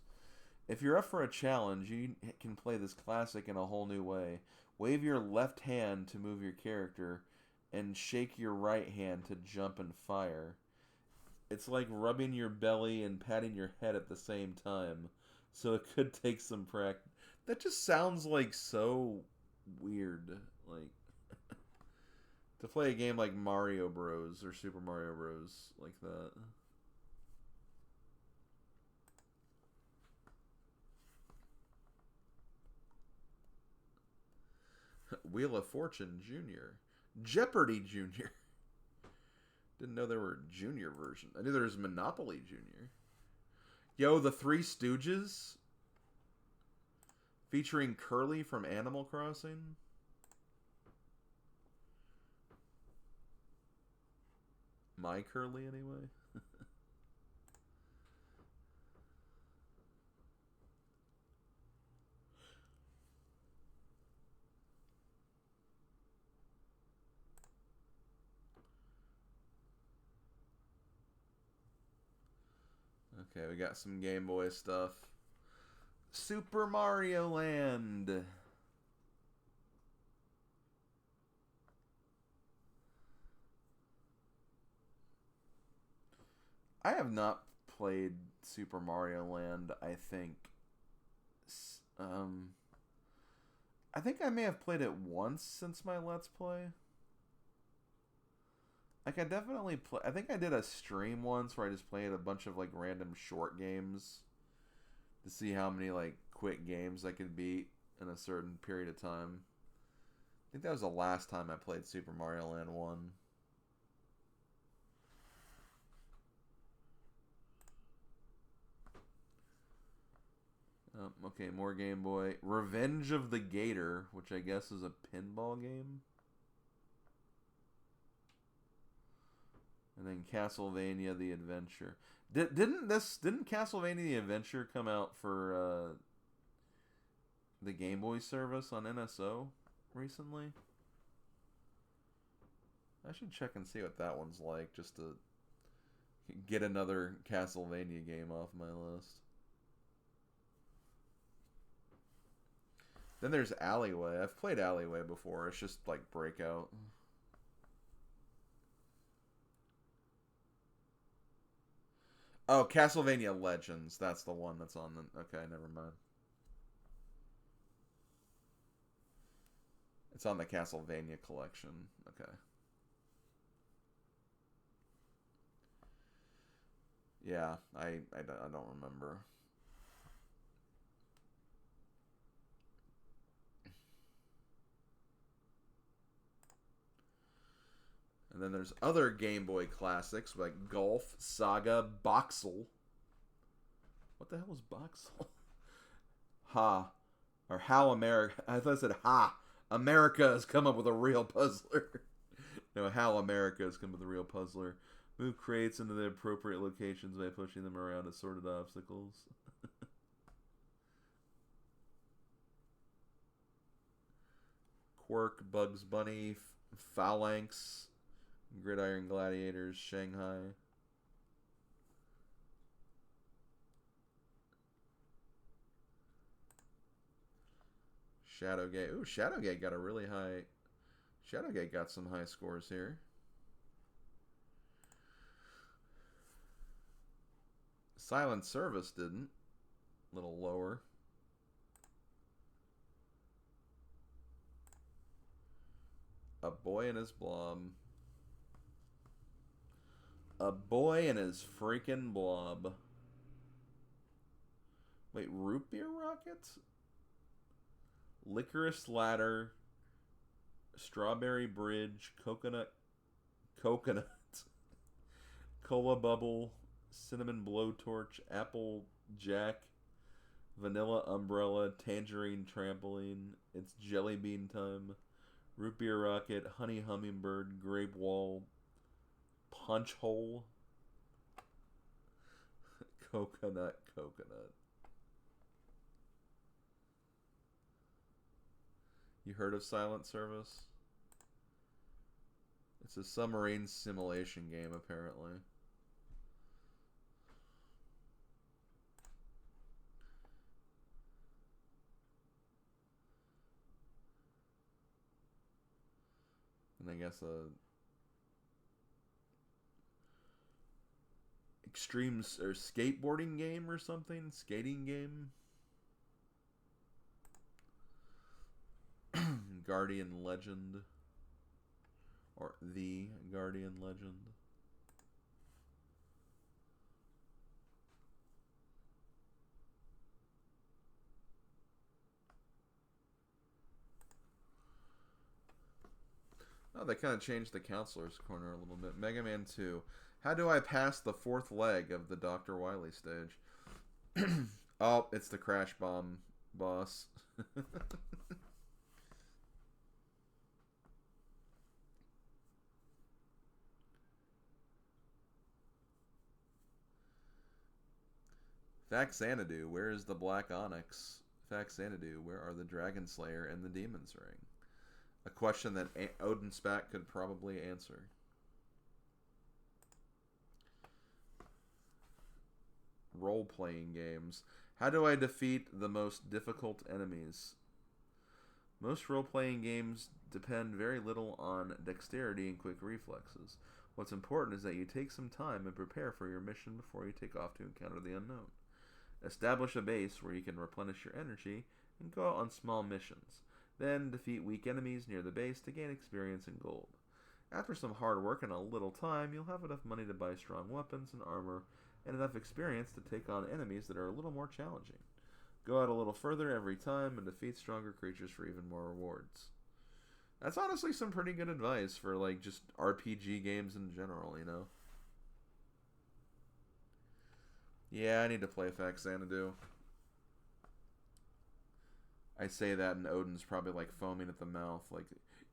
If you're up for a challenge, you can play this classic in a whole new way. Wave your left hand to move your character, and shake your right hand to jump and fire. It's like rubbing your belly and patting your head at the same time, so it could take some practice. That just sounds like so weird. Like to play a game like Mario Bros. Or Super Mario Bros. Like that. Wheel of Fortune Junior. Jeopardy Junior. Didn't know there were junior versions. I knew there was Monopoly Junior. Yo, the Three Stooges? Featuring Curly from Animal Crossing? My Curly, anyway. Okay, we got some Game Boy stuff. Super Mario Land. I have not played Super Mario Land, I think. Um, I think I may have played it once since my Let's Play. Like, I definitely play. I think I did a stream once where I just played a bunch of, like, random short games to see how many, like, quick games I could beat in a certain period of time. I think that was the last time I played Super Mario Land 1. Okay, more Game Boy. Revenge of the Gator, which I guess is a pinball game. And then Castlevania the Adventure. Didn't Castlevania the Adventure come out for the Game Boy service on NSO recently? I should check and see what that one's like, just to get another Castlevania game off my list. Then there's Alleyway. I've played Alleyway before. It's just like Breakout. Oh, Castlevania Legends. That's the one that's on the... Okay, never mind. It's on the Castlevania collection. Okay. Yeah, I don't remember. And then there's other Game Boy classics like Golf, Saga, Boxel. What the hell is Boxel? Ha. Or How America... I thought it said Ha. America has come up with a real puzzler. No, How America has come up with a real puzzler. Move crates into the appropriate locations by pushing them around assorted obstacles. Quirk, Bugs Bunny, Phalanx, Gridiron Gladiators, Shanghai. Shadowgate. Ooh, Shadowgate got a really high... Shadowgate got some high scores here. Silent Service didn't. A little lower. A Boy and His Blob. A Boy and His freaking Blob. Wait, Root Beer Rockets? Licorice Ladder. Strawberry Bridge. Coconut. Cola Bubble. Cinnamon Blowtorch. Apple Jack. Vanilla Umbrella. Tangerine Trampoline. It's Jelly Bean Time. Root Beer Rocket. Honey Hummingbird. Grape Wall. Punch Hole. Coconut. You heard of Silent Service? It's a submarine simulation game, apparently. And I guess a extreme or skateboarding game or something, skating game. Guardian Legend, or The Guardian Legend. Oh, they kind of changed the counselor's corner a little bit. Mega Man 2. How do I pass the fourth leg of the Dr. Wily stage? Oh, it's the Crash Bomb boss. Faxanadu, where is the Black Onyx? Faxanadu, where are the Dragon Slayer and the Demon's Ring? A question that Odin Spat could probably answer. Role-playing games. How do I defeat the most difficult enemies? Most role-playing games depend very little on dexterity and quick reflexes. What's important is that you take some time and prepare for your mission before you take off to encounter the unknown. Establish a base where you can replenish your energy and go out on small missions. Then defeat weak enemies near the base to gain experience and gold. After some hard work and a little time, you'll have enough money to buy strong weapons and armor and enough experience to take on enemies that are a little more challenging. Go out a little further every time and defeat stronger creatures for even more rewards. That's honestly some pretty good advice for, like, just RPG games in general, you know? Yeah, I need to play Faxanadu. I say that and Odin's probably, like, foaming at the mouth, like,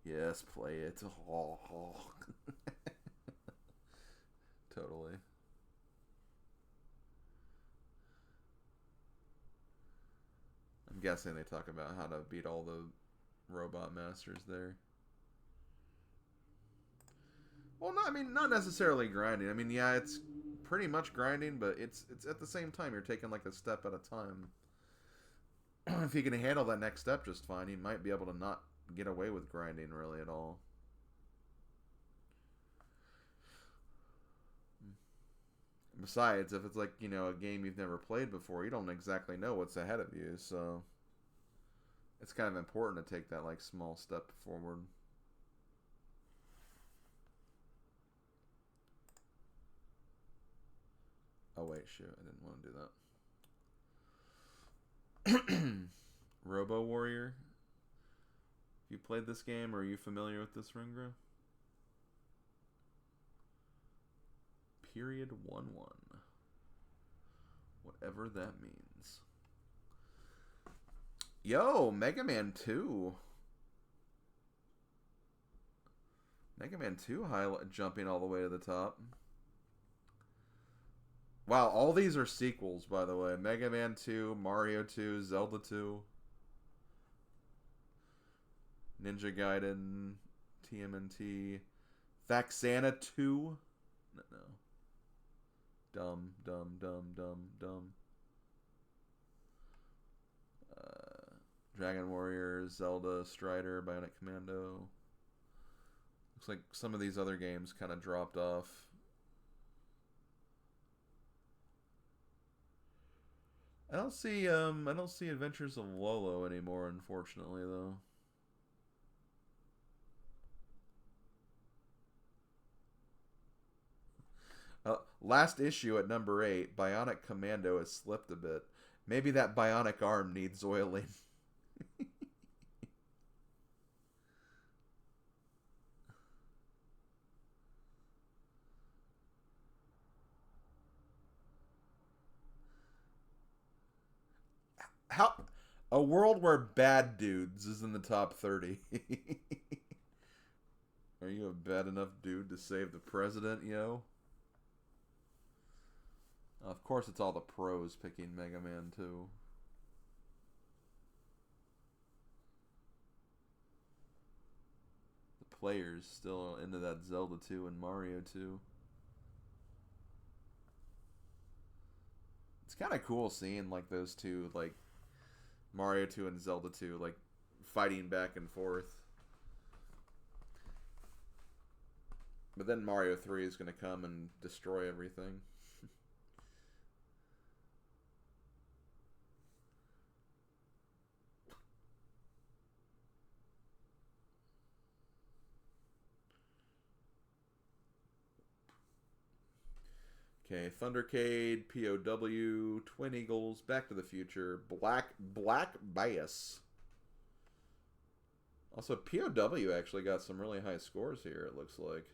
yes, play it. Oh, oh. Totally. I'm guessing they talk about how to beat all the robot masters there. Well, no, I mean, not necessarily grinding. I mean, yeah, it's pretty much grinding, but it's at the same time you're taking like a step at a time. If you can handle that next step just fine, you might be able to not get away with grinding really at all. Besides, if it's like, you know, a game you've never played before, you don't exactly know what's ahead of you, so it's kind of important to take that like small step forward. Oh wait, shoot, I didn't want to do that. Robo Warrior. You played this game, or are you familiar with this, Ringra? Period 1-1. Whatever that means. Yo, Mega Man 2. Mega Man 2 jumping all the way to the top. Wow, all these are sequels, by the way. Mega Man 2, Mario 2, Zelda 2, Ninja Gaiden, TMNT, Faxana 2. No. Dumb. Dragon Warrior, Zelda, Strider, Bionic Commando. Looks like some of these other games kind of dropped off. I don't see Adventures of Lolo anymore, unfortunately, though. Last issue at number 8, Bionic Commando has slipped a bit. Maybe that bionic arm needs oiling. How a world where Bad Dudes is in the top 30. Are you a bad enough dude to save the president, yo? Of course it's all the pros picking Mega Man 2. The players still into that Zelda 2 and Mario 2. It's kind of cool seeing like those two, like Mario 2 and Zelda 2, like fighting back and forth. But then Mario 3 is going to come and destroy everything. Okay, Thundercade, POW, Twin Eagles, Back to the Future, Black Bias. Also, POW actually got some really high scores here, it looks like.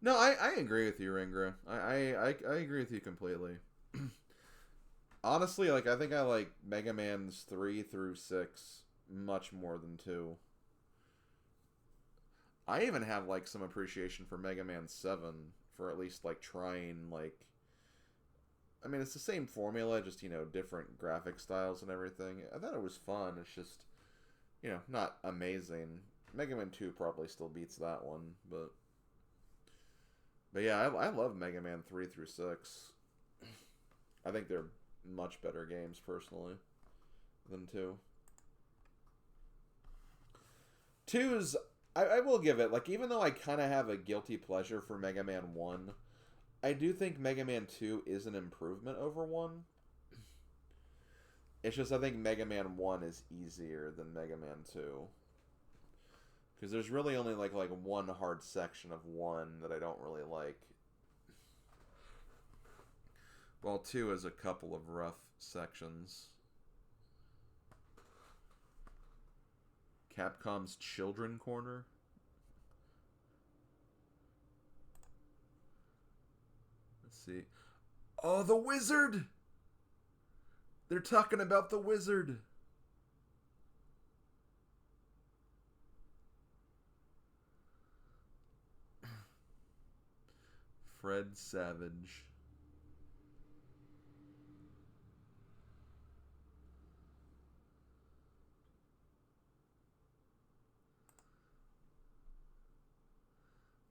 No, I agree with you, Ringra. I agree with you completely. Honestly, like, I think I like Mega Man's 3 through 6 much more than 2. I even have like some appreciation for Mega Man 7 for at least like trying like I mean it's the same formula, just you know, different graphic styles and everything. I thought it was fun. It's just, you know, not amazing. Mega Man 2 probably still beats that one, but yeah, I love Mega Man 3 through 6. I think they're much better games personally than 2. 2 is I will give it, like, even though I kind of have a guilty pleasure for Mega Man 1, I do think Mega Man 2 is an improvement over 1. It's just I think Mega Man 1 is easier than Mega Man 2. Because there's really only like one hard section of 1 that I don't really like. While 2 has a couple of rough sections. Capcom's Children Corner. Let's see. Oh, the Wizard! They're talking about the Wizard. Fred Savage.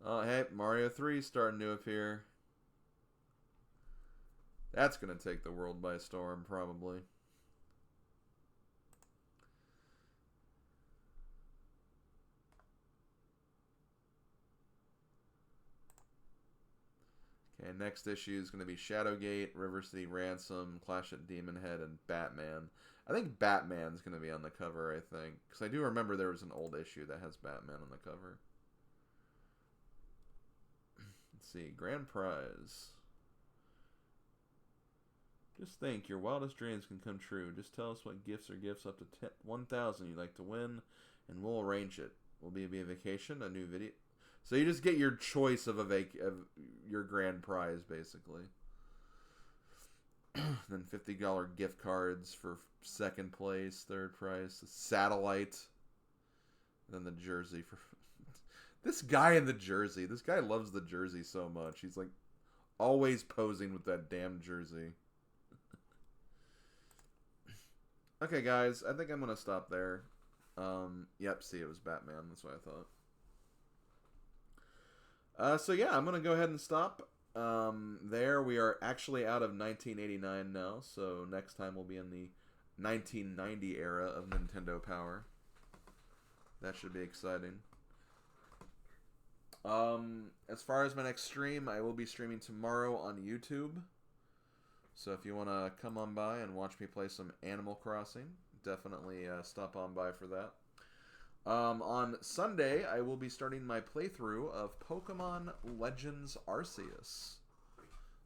Oh, hey, Mario 3 starting to appear. That's going to take the world by storm, probably. Okay, next issue is going to be Shadowgate, River City Ransom, Clash at Demon Head, and Batman. I think Batman's going to be on the cover, I think. Because I do remember there was an old issue that has Batman on the cover. Let's see, Grand Prize. Just think, your wildest dreams can come true. Just tell us what gifts or gifts up to 1,000 you'd like to win, and we'll arrange it. Will be a vacation, a new video. So you just get your choice of of your grand prize, basically. Then $50 gift cards for second place, third prize, a satellite, then the jersey for. This guy in the jersey. This guy loves the jersey so much. He's like always posing with that damn jersey. Okay, guys, I think I'm gonna stop there. Yep, see, it was Batman. That's what I thought. So yeah, I'm gonna go ahead and stop. There we are actually out of 1989 now. So next time we'll be in the 1990 era of Nintendo Power. That should be exciting. As far as my next stream, I will be streaming tomorrow on YouTube. So if you want to come on by and watch me play some Animal Crossing, definitely stop on by for that. On Sunday, I will be starting my playthrough of Pokemon Legends Arceus.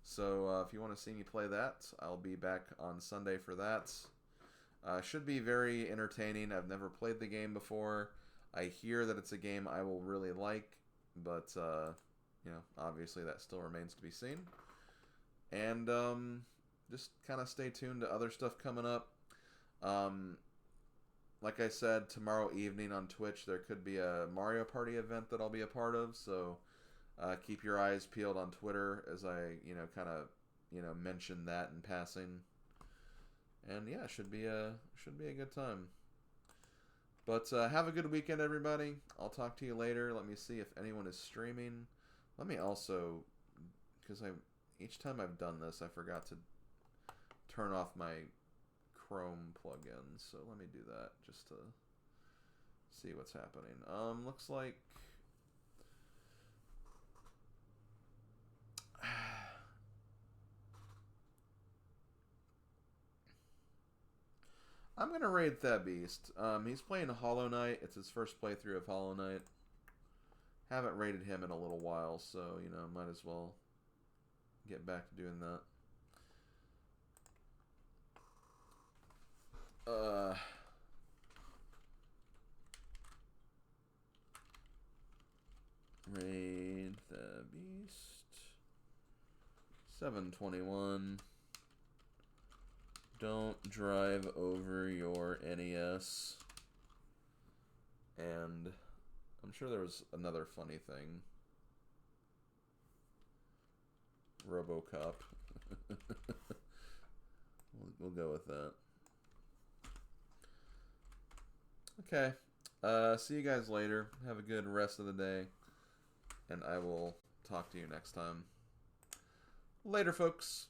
So if you want to see me play that, I'll be back on Sunday for that. Should be very entertaining. I've never played the game before. I hear that it's a game I will really like, but you know, obviously that still remains to be seen. And just kind of stay tuned to other stuff coming up. Like I said, tomorrow evening on Twitch there could be a Mario Party event that I'll be a part of, so keep your eyes peeled on Twitter as I, you know, kind of, you know, mention that in passing. And yeah, should be a good time. But have a good weekend, everybody. I'll talk to you later. Let me see if anyone is streaming. Let me also, because each time I've done this, I forgot to turn off my Chrome plugins. So let me do that just to see what's happening. Looks like I'm gonna raid Thabeast. He's playing Hollow Knight. It's his first playthrough of Hollow Knight. Haven't raided him in a little while, so you know, might as well get back to doing that. Raid Thabeast. 721. Don't drive over your NES. And I'm sure there was another funny thing. RoboCop. we'll go with that. Okay. See you guys later. Have a good rest of the day. And I will talk to you next time. Later, folks.